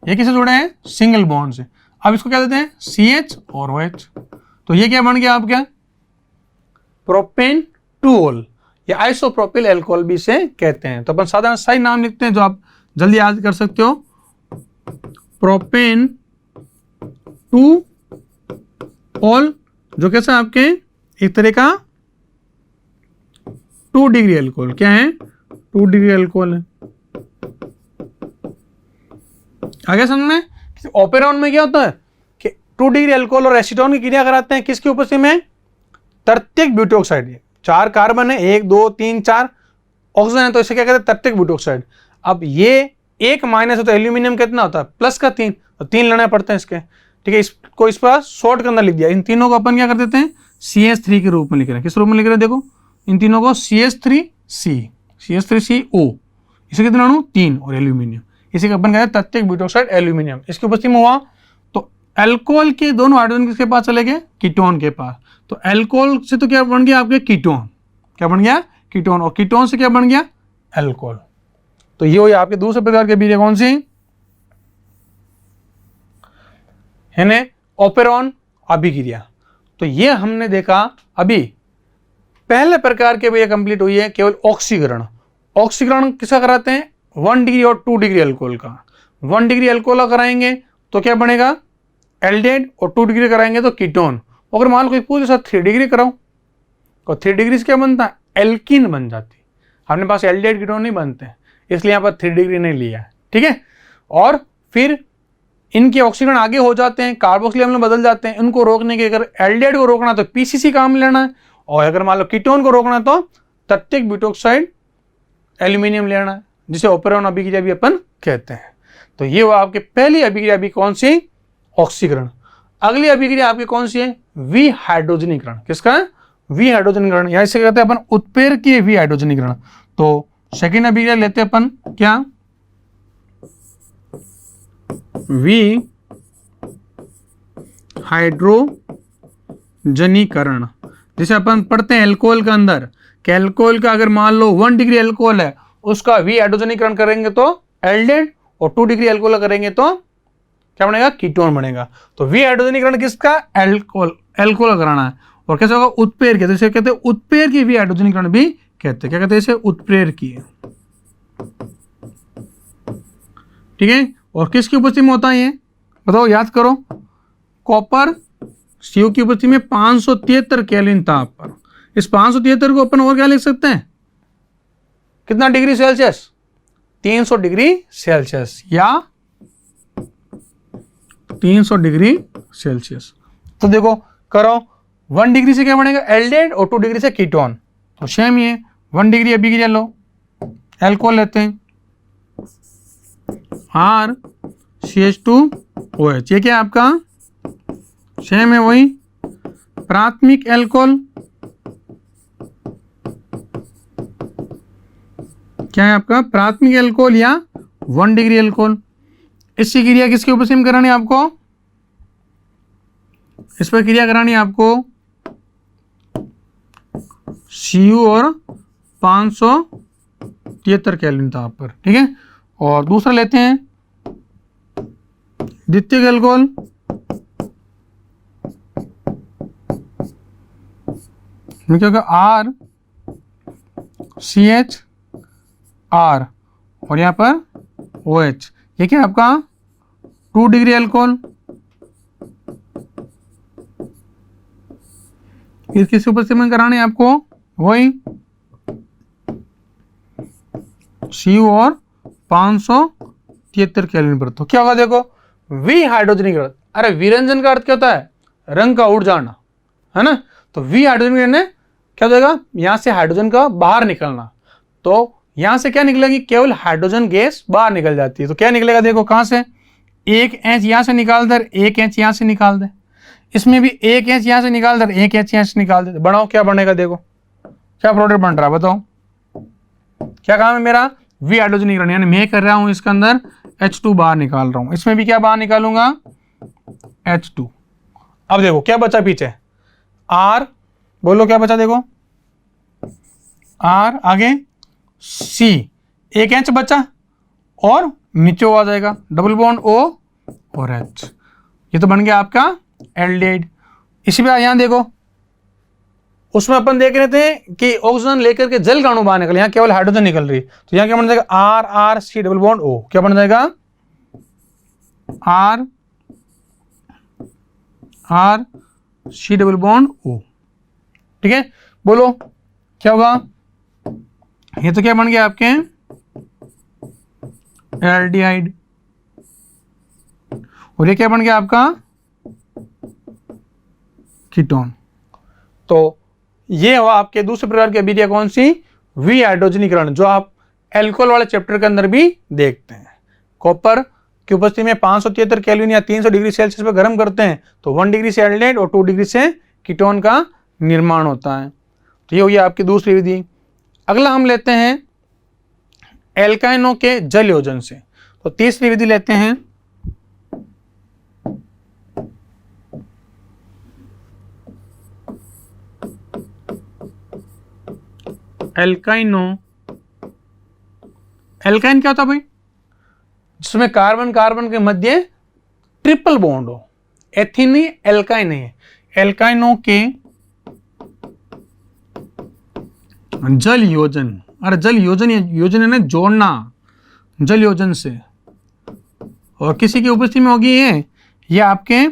ये किसे जुड़े हैं? सिंगल बॉन्ड से। अब इसको क्या देते हैं? CH और OH। तो ये क्या बन गया आपका? प्रोपेन टूल या आइसोप्रोपिल एल्कोहल भी इसे कहते हैं। तो अपन साधारण सही नाम लिखते हैं जो आप जल्दी याद कर सकते हो, प्रोपेन टू ऑल, जो कैसा आपके एक तरह का 2 डिग्री एल्कोहल। क्या है? 2 डिग्री एल्कोहल है। आगे समझ में, ओपेरॉन में क्या होता है कि 2 डिग्री एल्कोहल और एसीटोन की क्रिया कराते हैं किसकी उपस्थिति में? तृतीयक ब्यूटोक्साइड। 4 कार्बन है, 1 2 3 4 ऑक्सीजन है, तो इसे क्या कहते हैं? तृतीयक ब्यूटोक्साइड। अब ये एक माइनस है तो एल्यूमिनियम कितना होता है? प्लस का 3, तो 3 लेने पड़ते हैं इसके। ठीक है, इसको इस पर शॉर्ट के अंदर लिख दिया। इन तीनों को अपन क्या कर देते हैं? CH3 के रूप में लिख रहे हैं। किस रूप में लिख रहे हैं? देखो इन तीनों को CH3CO, इसे कितना अणु? 3 और एल्यूमिनियम, इसे अपन कहते हैं तृतीयक ब्यूटोक्साइड एल्यूमिनियम। इसकी उपस्थिति में हुआ तो अल्कोहल के दोनों हाइड्रोजन किसके पास चले गए? कीटोन के पास। तो अल्कोहल से तो क्या बन गया आपके? कीटोन। क्या बन गया? कीटोन। और कीटोन से क्या बन गया? अल्कोहल। तो ये हुई आपके दूसरे प्रकार के अभिक्रिया। कौन सी है? ने ओपेरॉन अभिक्रिया। तो ये हमने देखा अभी पहले प्रकार के भैया कंप्लीट हुई है केवल ऑक्सीकरण। ऑक्सीकरण किसका कराते हैं? 1 डिग्री और 2 डिग्री अल्कोहल का। 1 डिग्री अल्कोहल कराएंगे तो क्या बनेगा? एल्डेहाइड, और 2 डिग्री कराएंगे तो कीटोन। अगर मान लो कोई पूरे साथ 3 डिग्री कराओ तो 3 डिग्री से क्या बनता है? एल्कीन बन जाती। अपने पास एल्डेहाइड कीटोन नहीं बनते, इसलिए यहाँ पर 3 डिग्री नहीं लिया है। ठीक है, और फिर इनके ऑक्सीकरण आगे हो जाते हैं, कार्बोक्सिल अम्ल में बदल जाते हैं। इनको रोकने के अगर एल्डेहाइड को रोकना तो पीसीसी काम लेना है, और अगर मान लो कीटोन को रोकना तो तृतीयक ब्यूटोक्साइड एल्यूमिनियम लेना है, जिसे ओपेरॉन अभिक्रिया भी अपन कहते हैं। तो ये वो आपकी पहली अभिक्रिया भी कौन सी? ऑक्सीकरण। अगली अभिक्रिया आपकी कौन सी है? विहाइड्रोजनीकरण। किसका है? विहाइड्रोजनीकरण, या इसे कहते हैं अपन उत्प्रेरकीय विहाइड्रोजनीकरण। तो सेकेंड अभिक्रिया लेते हैं अपन क्या? विहाइड्रोजनीकरण। जैसे अपन पढ़ते हैं एल्कोहल के अंदर कि एल्कोहल का अगर मान लो 1 डिग्री एल्कोहल है, उसका विहाइड्रोजनीकरण करेंगे तो एल्डेहाइड, और 2 डिग्री एल्कोहल करेंगे तो क्या बनेगा? कीटोन बनेगा। तो विहाइड्रोजनीकरण किसका? एल्कोहल कराना है। और कैसे होगा? उत्प्रेरकीय। तो इसे कहते हैं उत्प्रेरकीय विहाइड्रोजनीकरण भी कहते हैं। क्या कहते हैं इसे? उत्प्रेरकीय। ठीक है, और किसकी उपस्थिति में होता है ये? बताओ, याद करो। कॉपर CO की उपस्थिति में 573 केल्विन ताप पर। इस 573 को अपन और क्या लिख सकते हैं? कितना डिग्री सेल्सियस? 300 डिग्री सेल्सियस या 300 डिग्री सेल्सियस। तो देखो करो, 1 डिग्री से क्या बनेगा? एल्डेहाइड, और 2 डिग्री से कीटोन। तो सेम ही है, 1 डिग्री अभिक्रिया लो, एल्कोहल लेते हैं, RCH2OH। ये क्या है आपका? सेम है वही प्राथमिक एल्कोहल। क्या है आपका? प्राथमिक एल्कोहल या 1 डिग्री एल्कोहल। इसकी क्रिया किसकी उपस्थिति में करानी है आपको? इस पर क्रिया करानी है आपको Cu और 573 केल्विन ताप पर। ठीक है, और दूसरा लेते हैं द्वितीयक एल्कोहल। क्या होगा? RCHR और यहाँ पर OH। ये क्या आपका? 2 डिग्री एल्कोहल। इसकी उपस्थिति में कराने आपको वही Cu और 573 केल्विन पर। तो क्या होगा? देखो, विहाइड्रोजनीकरण। अरे विरंजन का अर्थ क्या होता है? रंग का उड़ जाना, है ना? तो विहाइड्रोजनीकरण ने क्या हो जाएगा? यहां से हाइड्रोजन का बाहर निकलना। तो यहां से क्या निकलेगी? केवल हाइड्रोजन गैस बाहर निकल जाती है। तो क्या निकलेगा? देखो कहां से? 1 इंच यहां से निकाल दे, 1 इंच यहां से निकाल दे। इसमें भी 1 इंच यहां से निकाल दे, 1 इंच यहां से निकाल दे। बढ़ाओ, क्या बनेगा? देखो क्या प्रोडक्ट बन रहा है, बताओ क्या काम है मेरा? विहाइड्रोजनीकरण, यानी मैं कर रहा हूं इसके अंदर H2 बाहर निकाल रहा हूं। इसमें भी क्या बाहर निकालूंगा? H2। अब देखो क्या बचा पीछे? R, बोलो क्या बचा? देखो R, आगे C, 1 इंच बचा, और नीचे आ जाएगा डबल बॉन्ड O और H। ये तो बन गया आपका एल्डेहाइड। इसी पे यहां देखो उसमें अपन देख रहे थे कि ऑक्सीजन लेकर के जल का अणु बाहर निकल, यहाँ केवल हाइड्रोजन निकल रही, तो यहाँ क्या बन जाएगा R R C double bond O, क्या बन जाएगा R R C double bond O. ठीक है, बोलो क्या होगा, ये तो क्या बन गया आपके एल्डिहाइड, और ये क्या बन गया आपका कीटोन। तो ये हुआ आपके दूसरे प्रकार की अभिक्रिया कौन सी, विहाइड्रोजनीकरण, जो आप एल्कोहल वाले चैप्टर के अंदर भी देखते हैं। कॉपर की उपस्थिति में 573 केल्विन या 300 डिग्री सेल्सियस पर गर्म करते हैं तो 1 डिग्री से एल्डिहाइड और 2 डिग्री से कीटोन का निर्माण होता है। तो ये होगी आपकी दूसरी विधि। अगला हम लेते हैं एल्काइनों के जल योजन से, तो तीसरी विधि लेते हैं एल्काइनो। एल्काइन क्या होता है भाई, जिसमें कार्बन कार्बन के मध्य ट्रिपल बॉन्ड हो, एथीन नहीं एल्काइन है। एल्काइनों के जल योजन, अरे जल योजन, योजन है ना जोड़ना, जल योजन से, और किसी की उपस्थिति में होगी ये आपके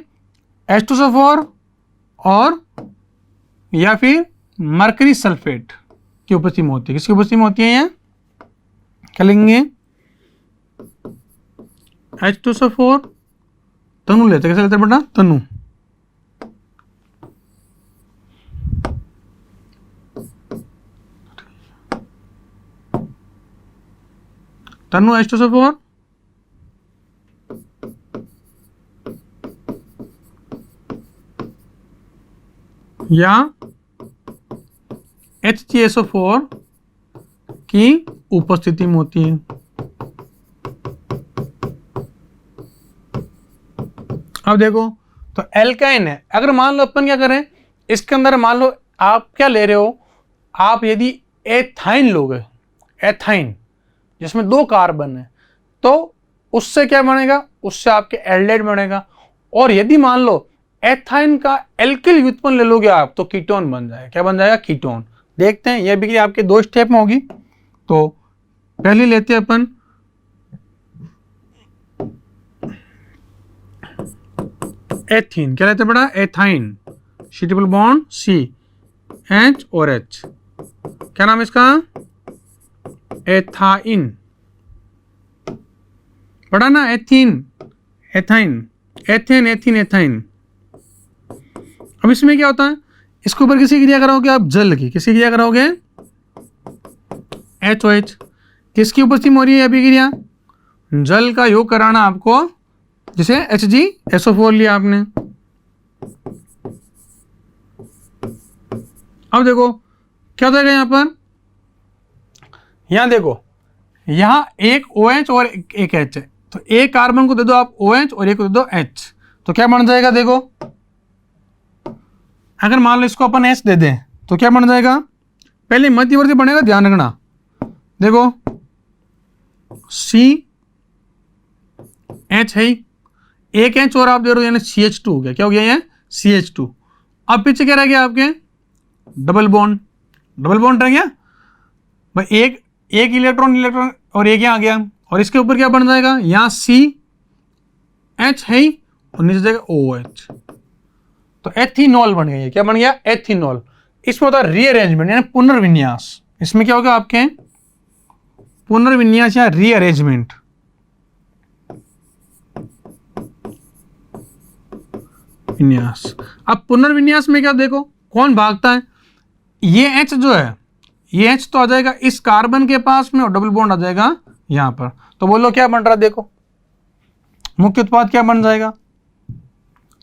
H2SO4 और या फिर मरकरी सल्फेट की उपस्थिति में होती है। किसकी उपस्थिति में होती है, ये क्या लिखेंगे H2SO4, तनु लेते, कैसे लेते बेटा तनु, तनु H2SO4 या HCSO4 की उपस्थिति में होती है। अब देखो तो एल्काइन है, अगर मान लो अपन क्या करें, इसके अंदर मान लो आप क्या ले रहे हो, आप यदि एथाइन लोगे, एथाइन जिसमें 2 कार्बन है, तो उससे क्या बनेगा, उससे आपके एल्डिहाइड बनेगा। और यदि मान लो एथाइन का एल्किल व्युत्पन्न ले लोगे आप, तो कीटोन बन जाएगा, क्या बन जाएगा कीटोन। देखते हैं, यह भी आपके 2 स्टेप में होगी। तो पहले लेते हैं अपन एथीन, क्या लेते हैं बड़ा ethyne, C triple bond C, H और एच, क्या नाम है इसका एथाइन, पढ़ा ना ethene, ethyne, ethane ethene ethyne. अब इसमें क्या होता है, इसके ऊपर किसी क्रिया कराओगे आप जल की, किसी क्रिया कराओगे HOH, किसकी उपस्थिति में हो रही है अभिक्रिया, जल का योग कराना आपको, जिसे HgSO4 लिया आपने। अब देखो क्या हो जाएगा यहाँ पर, यहाँ देखो यहाँ एक OH और एक H है, तो एक कार्बन को दे दो आप OH और एक को दे दो H, तो क्या बन जाएगा, देखो अगर मान लो इसको अपन H दे दें तो क्या बन जाएगा, पहले मध्यवर्ती बनेगा, ध्यान रखना, देखो CH है, एक H और आप दे रहे हो यानी CH2 हो गया, क्या हो गया ये CH2। अब पीछे क्या रह गया आपके, डबल बॉन्ड, डबल बॉन्ड रह गया भाई, एक इलेक्ट्रॉन और एक यहाँ आ गया, और इसके ऊपर क्या बन जाएगा, यहाँ CH है और नीचे जाएगा OH, तो एथीनॉल बन गया, क्या बन गया एथीनॉल। इसमें होता है रीअरेंजमेंट यानी पुनर्विन्यास, इसमें क्या होगा आपके पुनर्विन्यास या रीअरेंजमेंट। विन्यास, अब पुनर्विन्यास में क्या देखो कौन भागता है, ये H जो है, ये H तो आ जाएगा इस कार्बन के पास में और डबल बॉन्ड आ जाएगा यहां पर, तो बोलो क्या बन रहा है, देखो मुख्य उत्पाद क्या बन जाएगा,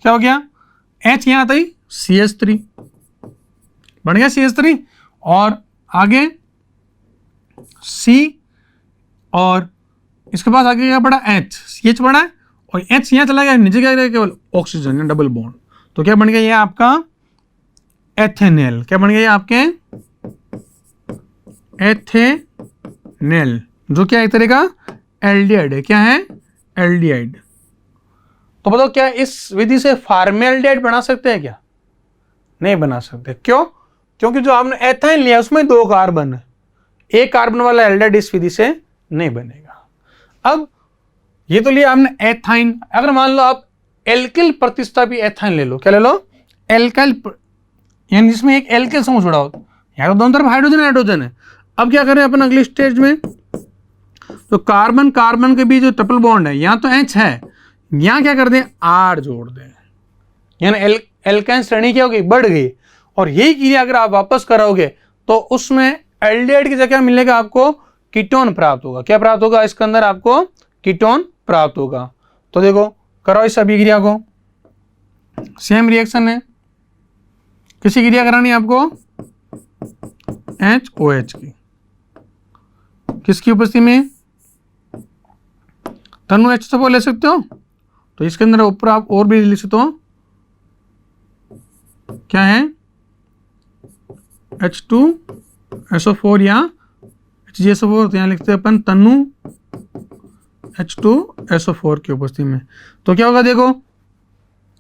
क्या हो गया H यहां आता ही CH3 बन गया, CH3 और आगे C और इसके पास आगे क्या पड़ा H, CH पड़ा है और H यहाँ चला गया, नीचे क्या रहेगा केवल ऑक्सीजन या डबल बॉन्ड, तो क्या बन गया ये आपका एथेनेल, क्या बन गया ये आपके एथेनेल, जो क्या एक तरह का एल्डिहाइड है, क्या है एल्डिहाइड। तो बताओ क्या इस विधि से फार्मेल्डिहाइड बना सकते हैं क्या, नहीं बना सकते, क्यों, क्योंकि जो आपने एथाइन लिया उसमें 2 कार्बन है, एक कार्बन वाला एल्डिहाइड इस विधि से नहीं बनेगा। अब ये तो लिया आपने एथाइन, अगर मान लो आप एल्किल प्रतिस्थापी एथाइन ले लो, क्या ले लो, एल्काइल, यानी जिसमें एक एल्किल समूह जुड़ा हो, यहाँ तो दोनों तरफ हाइड्रोजन हाइड्रोजन है। अब क्या करें अपन अगली स्टेज में, तो कार्बन कार्बन के बीच जो ट्रिपल बॉन्ड है, यहाँ तो H है, यहाँ क्या कर दें, R जोड़ दें, यानी एल्काइन श्रेणी क्या हो गई, बढ़ गई। और यही क्रिया अगर आप वापस कराओगे तो उसमें एल्डिहाइड की जगह मिलेगा आपको कीटोन प्राप्त होगा। क्या प्राप्त होगा, इसके अंदर आपको कीटोन प्राप्त होगा। तो देखो करो इस अभिक्रिया को, सेम रिएक्शन है, किसी क्रिया करानी है आपको HOH की, किसकी उपस्थिति में, तनु H2 ले सकते हो, तो इसके अंदर ऊपर आप और भी लिख सकते हो, क्या है H2SO4 या HgSO4, तो यहाँ लिखते हैं अपन तनु H2SO4 की उपस्थिति में। तो क्या होगा देखो,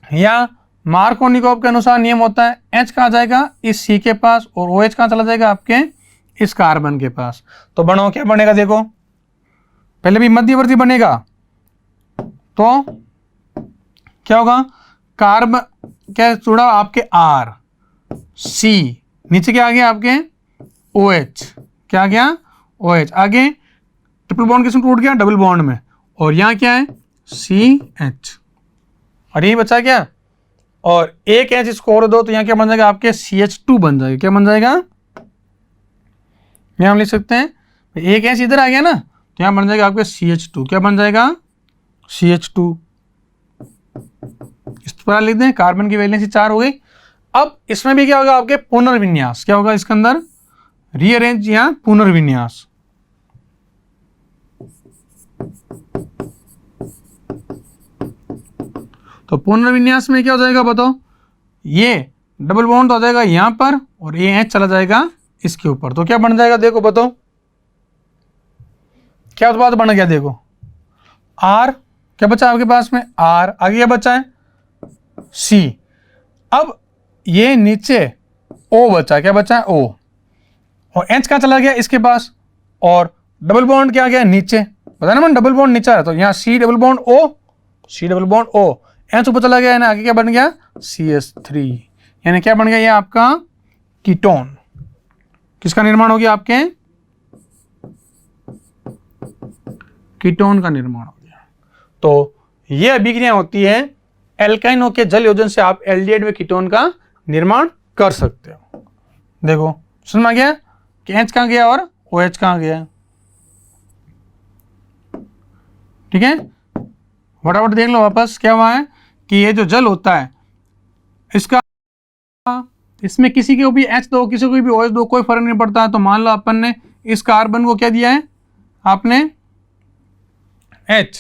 या मार्कोनिकोव के अनुसार नियम होता है H कहाँ जाएगा, इस C के पास, और OH कहाँ चला जाएगा, आपके इस कार्बन के पास। तो बनो क्या बनेगा देखो, पहले भी मध्यवर्ती बनेगा, तो क्या होगा, कार्बन क्या जुड़ा आपके R C, नीचे क्या आ गया आपके OH, क्या आ गया OH, आगे ट्रिपल बॉन्ड किसमें टूट गया, डबल बॉन्ड में, और यहाँ क्या है CH, और यही बचा क्या, और एक H इसको और दो, तो यहाँ क्या बन जाएगा आपके CH2 बन जाएगा। क्या बन जाएगा, यहाँ हम लिख सकते हैं, एक H इधर आ गया ना, तो यहाँ बन जाएगा आपके CH2, क्या बन जाएगा CH2, इस पर लिख दें, कार्बन की वैलेंसी 4 हो गई। अब इसमें भी क्या होगा आपके पुनर्विन्यास, क्या होगा इसके अंदर, रीअरेंज या पुनर्विन्यास। तो पुनर्विन्यास में क्या हो जाएगा बताओ, ये डबल बॉन्ड हो जाएगा यहां पर, और ये H चला जाएगा इसके ऊपर, तो क्या बन जाएगा देखो बताओ, क्या उत्पाद बन गया देखो, R क्या बचा आपके पास में, R आगे क्या बचा है C, अब ये नीचे O बचा, क्या बचा है O, और H कहाँ चला गया इसके पास, और डबल बॉन्ड क्या गया नीचे, पता ना मन डबल बॉन्ड नीचे है, तो यहाँ C double bond O, C double bond O, H ऊपर चला गया, यानी आगे क्या बन गया CH3, यानी क्या बन गया ये आपका कीटोन, किसका निर्माण हो गया, आपके कीटोन का निर्माण हो गया। तो ये अभिक्रिया होती है एल्काइनों के जल योजन से, आप एल्डिहाइड व कीटोन का निर्माण कर सकते हो। देखो समझ में आ गया कि H कहाँ गया और OH कहाँ गया, ठीक है। फटाफट देख लो वापस क्या हुआ है कि ये जो जल होता है इसका, इसमें किसी को भी H दो, किसी को भी OH दो, कोई फर्क नहीं पड़ता है। तो मान लो अपन ने इस कार्बन को क्या दिया है, आपने H,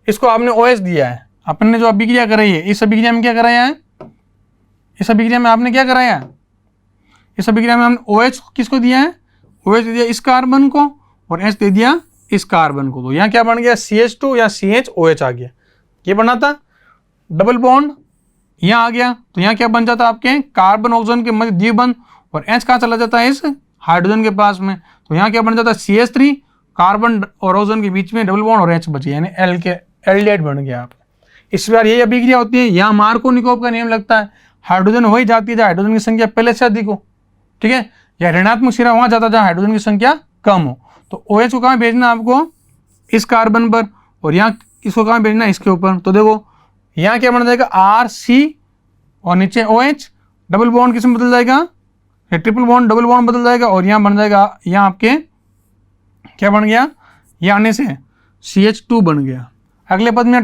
इसको आपने OH दिया है, अपन ने जो अभिक्रिया कराई है, इस अभिक्रिया में क्या कराया है, इस अभिक्रिया में आपने क्या कराया, इस अभिक्रिया में हमने OH किसको दिया है, OH दे दिया इस कार्बन को, और H दे दिया इस कार्बन को। तो यहाँ क्या बन गया CH2 या CHOH आ गया, ये बना था डबल बॉन्ड, यहाँ आ गया, तो यहाँ क्या बन जाता है आपके कार्बन ऑक्सीजन के मध्य द्विबंध, और H कहाँ चला जाता है इस हाइड्रोजन के पास में, तो यहाँ क्या बन जाता है CH3, कार्बन और ऑक्सीजन के बीच में डबल बॉन्ड और H बची, यानी एल्डिहाइड बन गया आप। इस बार यही अभिक्रिया होती है, यहाँ मार्कोनिकोव का नियम लगता है, हाइड्रोजन वही जाती है जहाँ हाइड्रोजन की संख्या पहले से अधिक हो, ठीक है, या ऋणात्मक सिरा वहाँ जाता है जहाँ हाइड्रोजन की संख्या कम हो। तो OH को कहाँ भेजना आपको, इस कार्बन पर, और यहाँ इसको कहाँ भेजना, इसके ऊपर। तो देखो यहाँ क्या बन जाएगा RC, और नीचे OH, डबल बॉन्ड किस में बदल जाएगा, ट्रिपल बॉन्ड डबल बॉन्ड बदल जाएगा, और यहाँ बन जाएगा, यहाँ आपके क्या बन गया, ये आने से CH2 बन गया। अगले पद में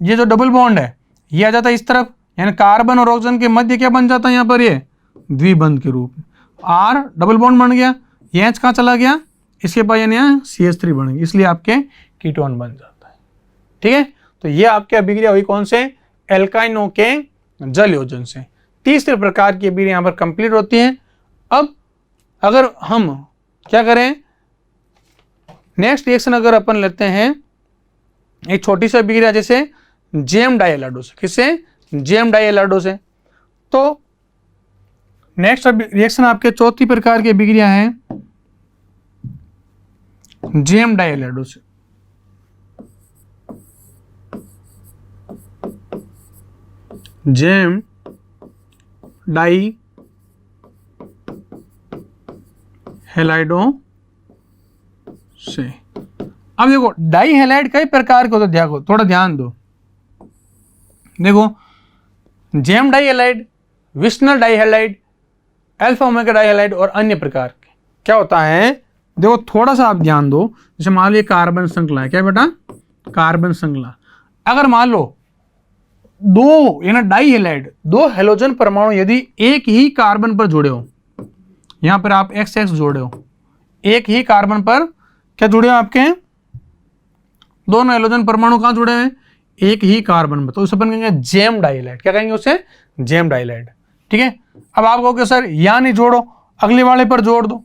ये जो डबल बॉन्ड है ये आ जाता है इस तरफ, यानी कार्बन और ऑक्सीजन के मध्य क्या बन जाता है यहाँ पर, ये द्विबंध के रूप में R डबल बॉन्ड बन गया, ये H कहाँ चला गया इसके पास, यानी यहाँ CH3 बन गया, इसलिए आपके कीटोन बन जाता है, ठीक है। तो ये आपके अभिक्रिया हुई कौन से, एल्काइनों के जल योजन से। तीसरे प्रकार की अभिक्रिया यहाँ पर कंप्लीट होती है। अब अगर हम क्या करें, नेक्स्ट रिएक्शन अगर अपन लेते हैं एक छोटी सी अभिक्रिया, जैसे जेम डाइएलाइडो से, किससे, जेम डाइएलाइडो से। तो नेक्स्ट रिएक्शन आपके चौथी प्रकार की अभिक्रिया है जेम डाई हैलाइडों से। जेम डाई हैलाइडों से। अब देखो डाई हैलाइड कई प्रकार के होते हैं, थोड़ा ध्यान दो। देखो gem dihalide, vicinal dihalide, alpha omega dihalide और अन्य प्रकार के क्या होता है। देखो थोड़ा सा आप ध्यान दो, जैसे मान लो ये कार्बन श्रृंखला है, क्या बेटा, कार्बन श्रृंखला। अगर मान लो दो यानी डाई हैलाइड, दो हेलोजन परमाणु यदि एक ही कार्बन पर जुड़े हो, यहां पर आप XX जोड़े हो, एक ही कार्बन पर क्या जुड़े हो, आपके दोनों हेलोजन परमाणु कहां जुड़े हैं, एक ही कार्बन पर, तो उसे अपन कहेंगे जेम डाई हैलाइड। क्या कहेंगे उसे, जेम डाई हैलाइड। ठीक है। अब आप कहोगे सर यहां नहीं जोड़ो, अगले वाले पर जोड़ दो।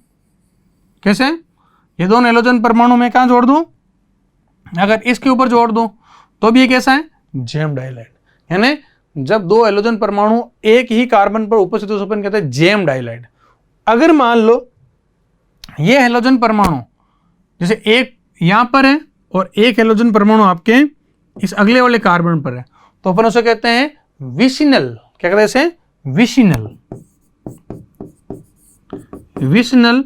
कैसे, ये दोनों हेलोजन परमाणु में कहां जोड़ दूं, अगर इसके ऊपर जोड़ दूं तो भी ये कैसा है, जेम डाई हैलाइड। यानी जब दो हेलोजन परमाणु एक ही कार्बन पर उपस्थित हो अपन कहते हैं जेम डाई हैलाइड। अगर मान लो ये हेलोजन परमाणु जैसे एक यहां पर है और एक हेलोजन परमाणु आपके इस अगले वाले कार्बन पर है, तो अपन उसे कहते हैं विसिनल। क्या कहते हैं इसे, विसिनल, विसिनल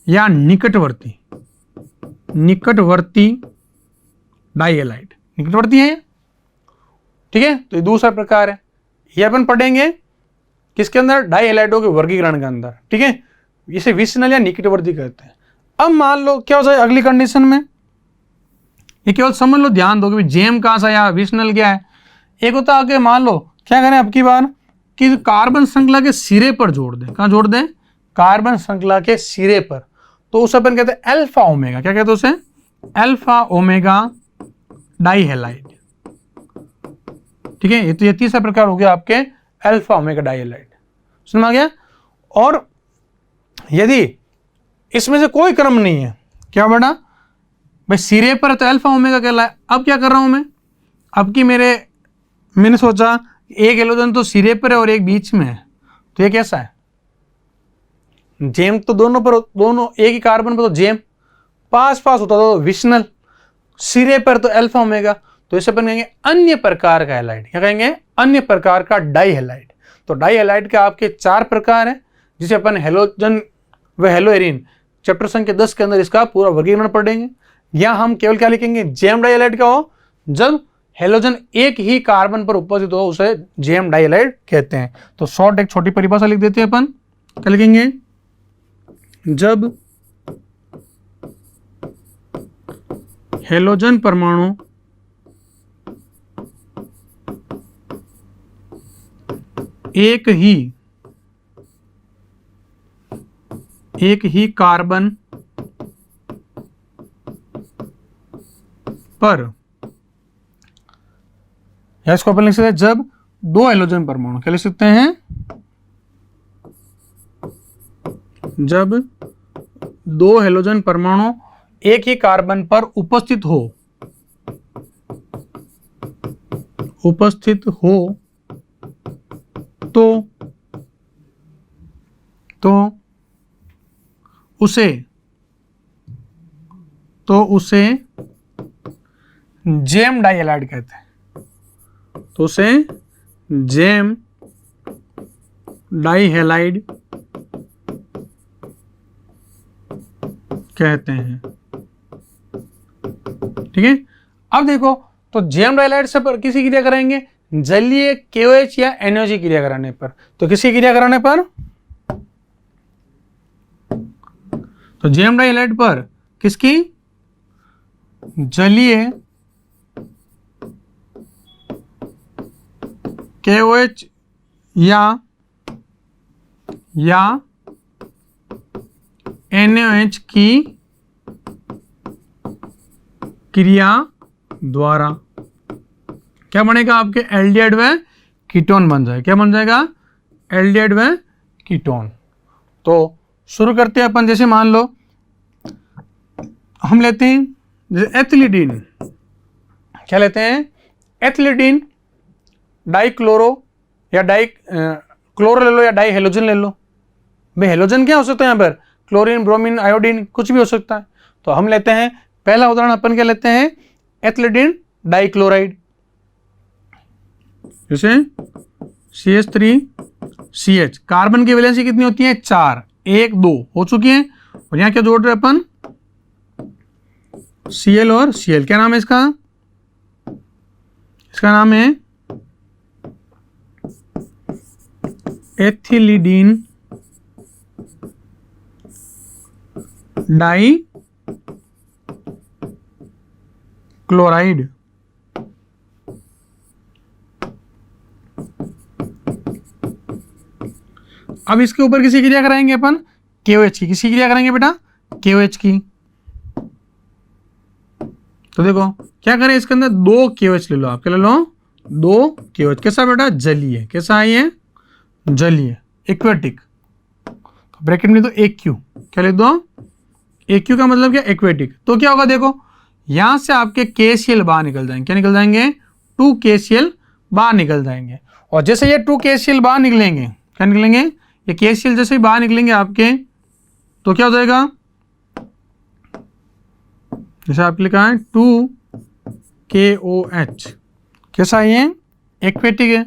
या निकटवर्ती, निकटवर्ती डाई हैलाइड, निकटवर्ती है। ठीक है, तो ये दूसरा प्रकार है, ये अपन पढ़ेंगे किसके अंदर, डाई हैलाइडों के वर्गीकरण के अंदर। ठीक है, इसे विसिनल या निकटवर्ती कहते हैं। अब मान लो क्या हो जाए अगली कंडीशन में, ये केवल समझ लो, ध्यान दो कि जेम कहां से आया, विसिनल क्या है। एक होता है आगे मान लो क्या करें अब की बार कि कार्बन श्रृंखला के सिरे पर जोड़ दें, कहां जोड़ दें, कार्बन श्रृंखला के सिरे पर, तो उसे अपन कहते हैं अल्फा ओमेगा। क्या कहते हैं उसे, अल्फा ओमेगा डाई हैलाइड। ठीक है, ये तो ये तीसरा प्रकार हो गया आपके अल्फा ओमेगा डाई हैलाइड। समझ में आ गया। और यदि इसमें से कोई क्रम नहीं है, क्या बेटा भाई, सिरे पर तो अल्फा ओमेगा कहलाए। अब क्या कर रहा हूं मैं, अब की मैंने सोचा एक हेलोजन तो सिरे पर है और एक बीच में है, तो ये कैसा है, जेम तो दोनों पर, दोनों एक ही कार्बन पर तो जेम, पास पास होता तो विशनल, सिरे पर तो अल्फा ओमेगा, तो इसे अपन कहेंगे अन्य प्रकार का हैलाइड। क्या कहेंगे, अन्य प्रकार का डाई हैलाइड। तो डाई हैलाइड के आपके 4 प्रकार हैं, जिसे अपन हेलोजन व हेलोएरिन चैप्टर संख्या 10 के अंदर इसका पूरा वर्गीकरण पढ़ेंगे। यहां हम केवल क्या लिखेंगे, जेम डाई हैलाइड का हो जब हेलोजन एक ही कार्बन पर उपस्थित हो उसे जेम डाई हैलाइड कहते हैं। तो शॉर्ट एक छोटी परिभाषा लिख देते हैं अपन, क्या लिखेंगे, जब हेलोजन परमाणु एक ही कार्बन पर, या इसको अपन लिख सकते हैं जब दो हेलोजन परमाणु, क्या लिख सकते हैं, जब दो हेलोजन परमाणु एक ही कार्बन पर उपस्थित हो तो उसे जेम डाई हैलाइड कहते हैं, तो उसे जेम डाई हैलाइड कहते हैं। ठीक है, अब देखो तो जेम डाई हैलाइड से पर किसी क्रिया कराएंगे, जलीय KOH या NOH क्रिया कराने पर, तो किसी क्रिया कराने पर, तो जेम डाई हैलाइड पर किसकी, जलीय KOH या NOH की क्रिया द्वारा क्या बनेगा, आपके एल्डिहाइड व कीटोन बन जाएगा। क्या बन जाएगा, एल्डिहाइड व कीटोन। तो शुरू करते हैं अपन, जैसे मान लो हम लेते हैं जैसे एथिलीडीन, क्या लेते हैं, एथिलीडीन डाई क्लोरो या डाई क्लोरो ले लो या डाई हेलोजन ले लो। भाई हेलोजन क्या हो सकता है यहाँ पर, क्लोरीन, ब्रोमीन, आयोडीन, कुछ भी हो सकता है। तो हम लेते हैं पहला उदाहरण, अपन क्या लेते हैं, एथिलीन डाइक्लोराइड, जैसे CH3CH, कार्बन की वैलेंसी कितनी होती है, 4, 1 2 हो चुकी है। और यहाँ क्या जोड़ रहे हैं अपन, Cl और Cl, क्या नाम है इसका, इसका नाम है एथिलीन डाई क्लोराइड। अब इसके ऊपर किसी क्रिया कराएंगे अपन, KOH की, किसी क्रिया कराएंगे बेटा, KOH की। तो देखो क्या करें, इसके अंदर 2 KOH ले लो, आप क्या ले लो, 2 KOH। कैसा बेटा, जलीय, कैसा है ये, जलीय, एक्वेटिक। ब्रैकेट में तो AQ, क्या लिख दो, AQ का मतलब क्या, एक्वेटिक। तो क्या होगा देखो, यहां से आपके KCl बाहर निकल जाएंगे, क्या निकल जाएंगे, 2 KCl बाहर निकल जाएंगे। और जैसे ये 2 KCl बाहर निकलेंगे, क्या निकलेंगे, ये KCl जैसे ही बाहर निकलेंगे आपके, तो क्या हो जाएगा, जैसे आपके लिखा है 2 KOH, कैसा है ये, एक्वेटिक है।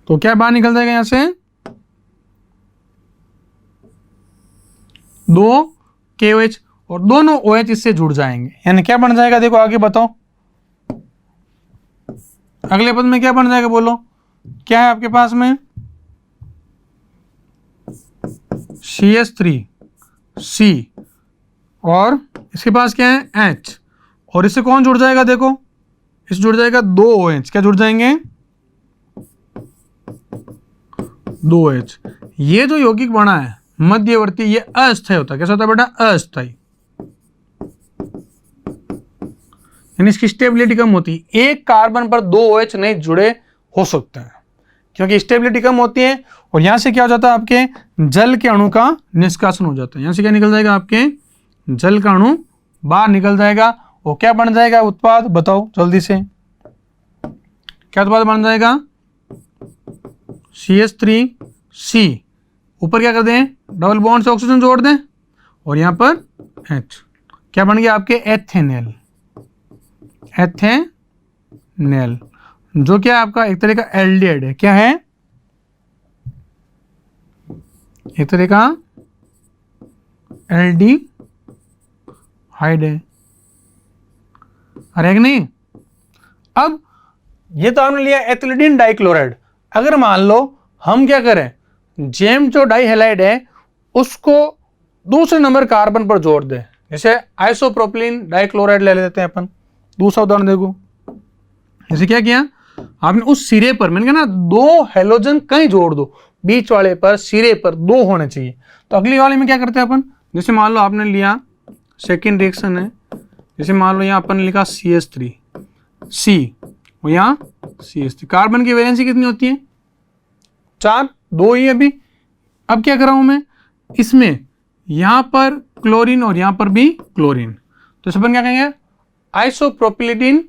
तो क्या बाहर निकल जाएगा यहां से, 2 KOH, और दोनों OH इससे जुड़ जाएंगे, यानी क्या बन जाएगा, देखो आगे बताओ, अगले पद में क्या बन जाएगा, बोलो क्या है आपके पास में, CH3C, और इसके पास क्या है, H, और इससे कौन जुड़ जाएगा, देखो इससे जुड़ जाएगा 2 OH, क्या जुड़ जाएंगे, 2 OH। ये जो यौगिक बना है मध्यवर्ती, ये अस्थायी होता है, कैसा होता है बेटा, अस्थायी, यानी इसकी स्टेबिलिटी कम होती है। एक कार्बन पर 2 OH नहीं जुड़े हो सकते हैं, क्योंकि स्टेबिलिटी कम होती है। और यहां से क्या हो जाता है, आपके जल के अणु का निष्कासन हो जाता है, यहां से क्या निकल जाएगा, आपके जल का अणु बाहर निकल जाएगा। वो क्या बन जाएगा उत्पाद, बताओ जल्दी से, क्या उत्पाद बन जाएगा, CH3C, ऊपर क्या कर दें, डबल बॉन्ड से ऑक्सीजन जोड़ दें, और यहां पर H, क्या बन गया आपके एथेनॉल, एथेनॉल, जो क्या आपका एक तरह का एल्डिहाइड है, क्या है, एक तरह का एल्डिहाइड है, अरे नहीं। अब ये तो हमने लिया एथिलीन डाइक्लोराइड। अगर मान लो हम क्या करें, जेम जो डाइहैलाइड है उसको दूसरे नंबर कार्बन पर जोड़ दें, जैसे आइसोप्रोपिलीन डाइक्लोराइड ले लेते हैं अपन। दूसरा उदाहरण देखो, जैसे क्या किया आपने, उस सिरे पर मैंने कहा ना 2 हेलोजन कहीं जोड़ दो, बीच वाले पर, सिरे पर 2 होने चाहिए। तो अगली वाले में क्या करते हैं अपन, जैसे मान लो आपने लिया सेकेंड रिएक्शन है, जैसे मान लो यहाँ अपन लिखा CH3C, और यहाँ CH3, कार्बन की वैलेंसी कितनी होती है, 4, 2 ही अभी। अब क्या कर रहा हूं मैं, इसमें यहां पर क्लोरीन और यहां पर भी क्लोरीन, तो इस अपन क्या कहेंगे, आइसोप्रोपिलीन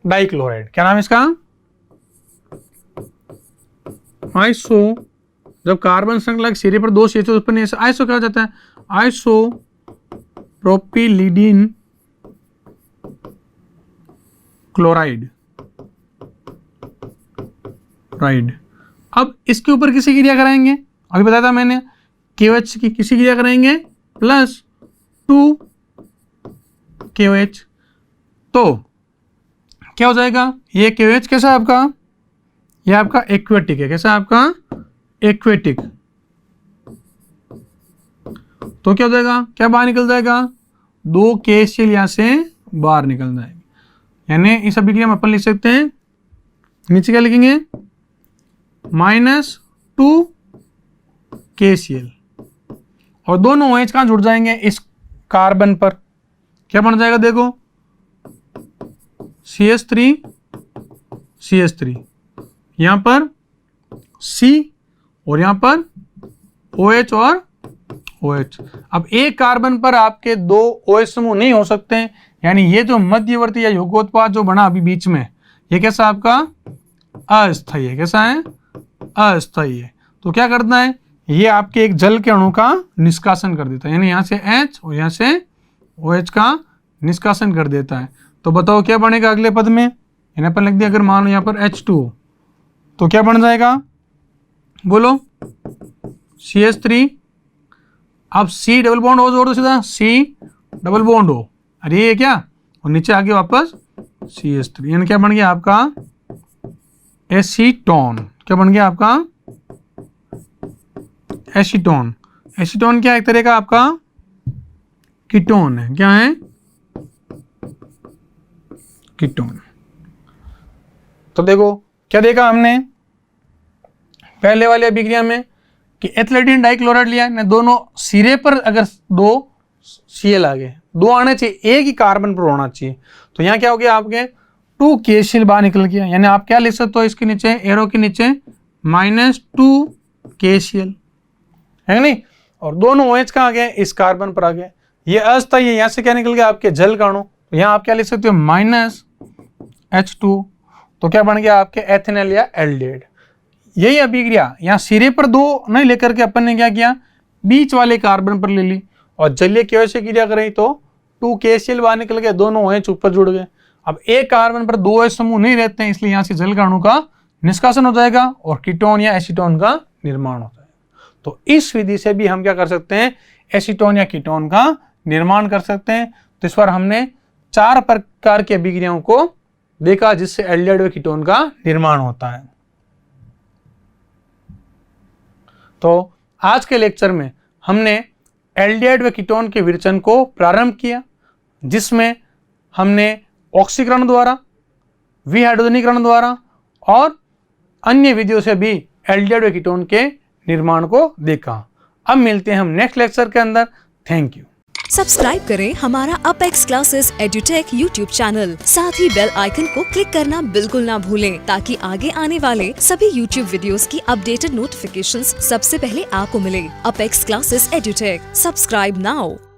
डाइक्लोराइड। क्या नाम है इसका, आइसो, जब कार्बन श्रृंखला सिरे पर 2 CH उत्पन्न, आइसो क्या हो जाता है, आइसोप्रोपिलीन क्लोराइड, राइड। अब इसके ऊपर किसी क्रिया कराएंगे, अभी बताया था मैंने, KOH की किसी क्रिया कराएंगे, प्लस 2 KOH, तो क्या हो जाएगा, ये KOH कैसा है आपका, ये आपका एक्वेटिक है, कैसा है आपका, एक्वेटिक। तो क्या हो जाएगा, क्या बाहर निकल जाएगा, 2 KCl यहां से बाहर निकल जाएंगे, यानी इस अभिक्रिया में अपन लिख सकते हैं, नीचे क्या लिखेंगे, -2 KCl, और दोनों OH कहां जुड़ जाएंगे, इस कार्बन पर, क्या बन जाएगा देखो, CH3 यहां पर C, और यहां पर OH और OH। अब एक कार्बन पर आपके 2 OH समूह नहीं हो सकते हैं, यानी ये जो मध्यवर्ती या योगोत्पाद जो बना अभी बीच में, ये कैसा आपका अस्थायी है, कैसा है, अस्थायी है। तो क्या करता है, ये आपके एक जल के अणु का निष्कासन कर देता है, यानी यहाँ से H और यहाँ से OH का निष्कासन कर देता है। तो बताओ क्या बनेगा अगले पद में, यहाँ पर लिख दिया, अगर मान लो यहाँ पर H2 तो क्या बन जाएगा, बोलो CH3। अब C डबल बॉन्ड हो जोड़ दो सीधा, C डबल बॉन्ड हो, अरे ये क्या, और नीचे आगे वापस CH3, यानी क्या बन गया आपका एसीटोन। क्या बन गया आपका एसीटोन। एसीटोन क्या एक तरह का आपका कीटोन है, क्या है, कीटोन। तो देखो क्या देखा हमने पहले वाले अभिक्रिया में कि एथिलीन डाइक्लोराइड लिया ना, दोनों सिरे पर अगर दो Cl आ गए, दो आने चाहिए, एक ही कार्बन पर होना चाहिए। तो यहाँ क्या हो गया आपके 2 KCl बाहर निकल गया, यानी आप क्या लिख सकते हो इसके नीचे, एरो के नीचे -2 KCl है नहीं, और दोनों OH का आ गए, इस कार्बन पर आ गए। ये अस्थायी है, यहाँ से क्या निकल गया आपके जल का अणु, तो यहाँ आप क्या लिख सकते हो -H2, तो क्या बन गया आपके एथेनॉल या एल्डिहाइड। यही अभिक्रिया यहाँ सिरे पर दो नहीं लेकर के अपन ने क्या किया, बीच वाले कार्बन पर ले ली, और जलीय केवल से क्रिया करें तो 2 KCl बाहर निकल गए, दोनों OH ऊपर जुड़ गए। अब एक कार्बन पर 2 OH समूह नहीं रहते हैं, इसलिए यहाँ से जल का अणु का निष्कासन हो जाएगा और कीटोन या एसीटोन का निर्माण हो जाएगा। तो इस विधि से भी हम क्या कर सकते हैं, एसीटोन या कीटोन का निर्माण कर सकते हैं। तो इस बार हमने 4 प्रकार की अभिक्रियाओं को देखा जिससे एल्डिहाइड व कीटोन का निर्माण होता है। तो आज के लेक्चर में हमने एल्डिहाइड व कीटोन के विरचन को प्रारंभ किया, जिसमें हमने ऑक्सीकरण द्वारा, विहाइड्रोजनीकरण द्वारा और अन्य विधियों से भी एल्डिहाइड व कीटोन के निर्माण को देखा। अब मिलते हैं हम नेक्स्ट लेक्चर के अंदर। Thank you. सब्सक्राइब करें हमारा apex classes edutech YouTube channel, साथ ही बेल आइकन को क्लिक करना बिल्कुल ना भूलें, ताकि आगे आने वाले सभी यूट्यूब वीडियोस की अपडेटेड नोटिफिकेशंस सबसे पहले आपको मिले। Apex classes edutech, subscribe now.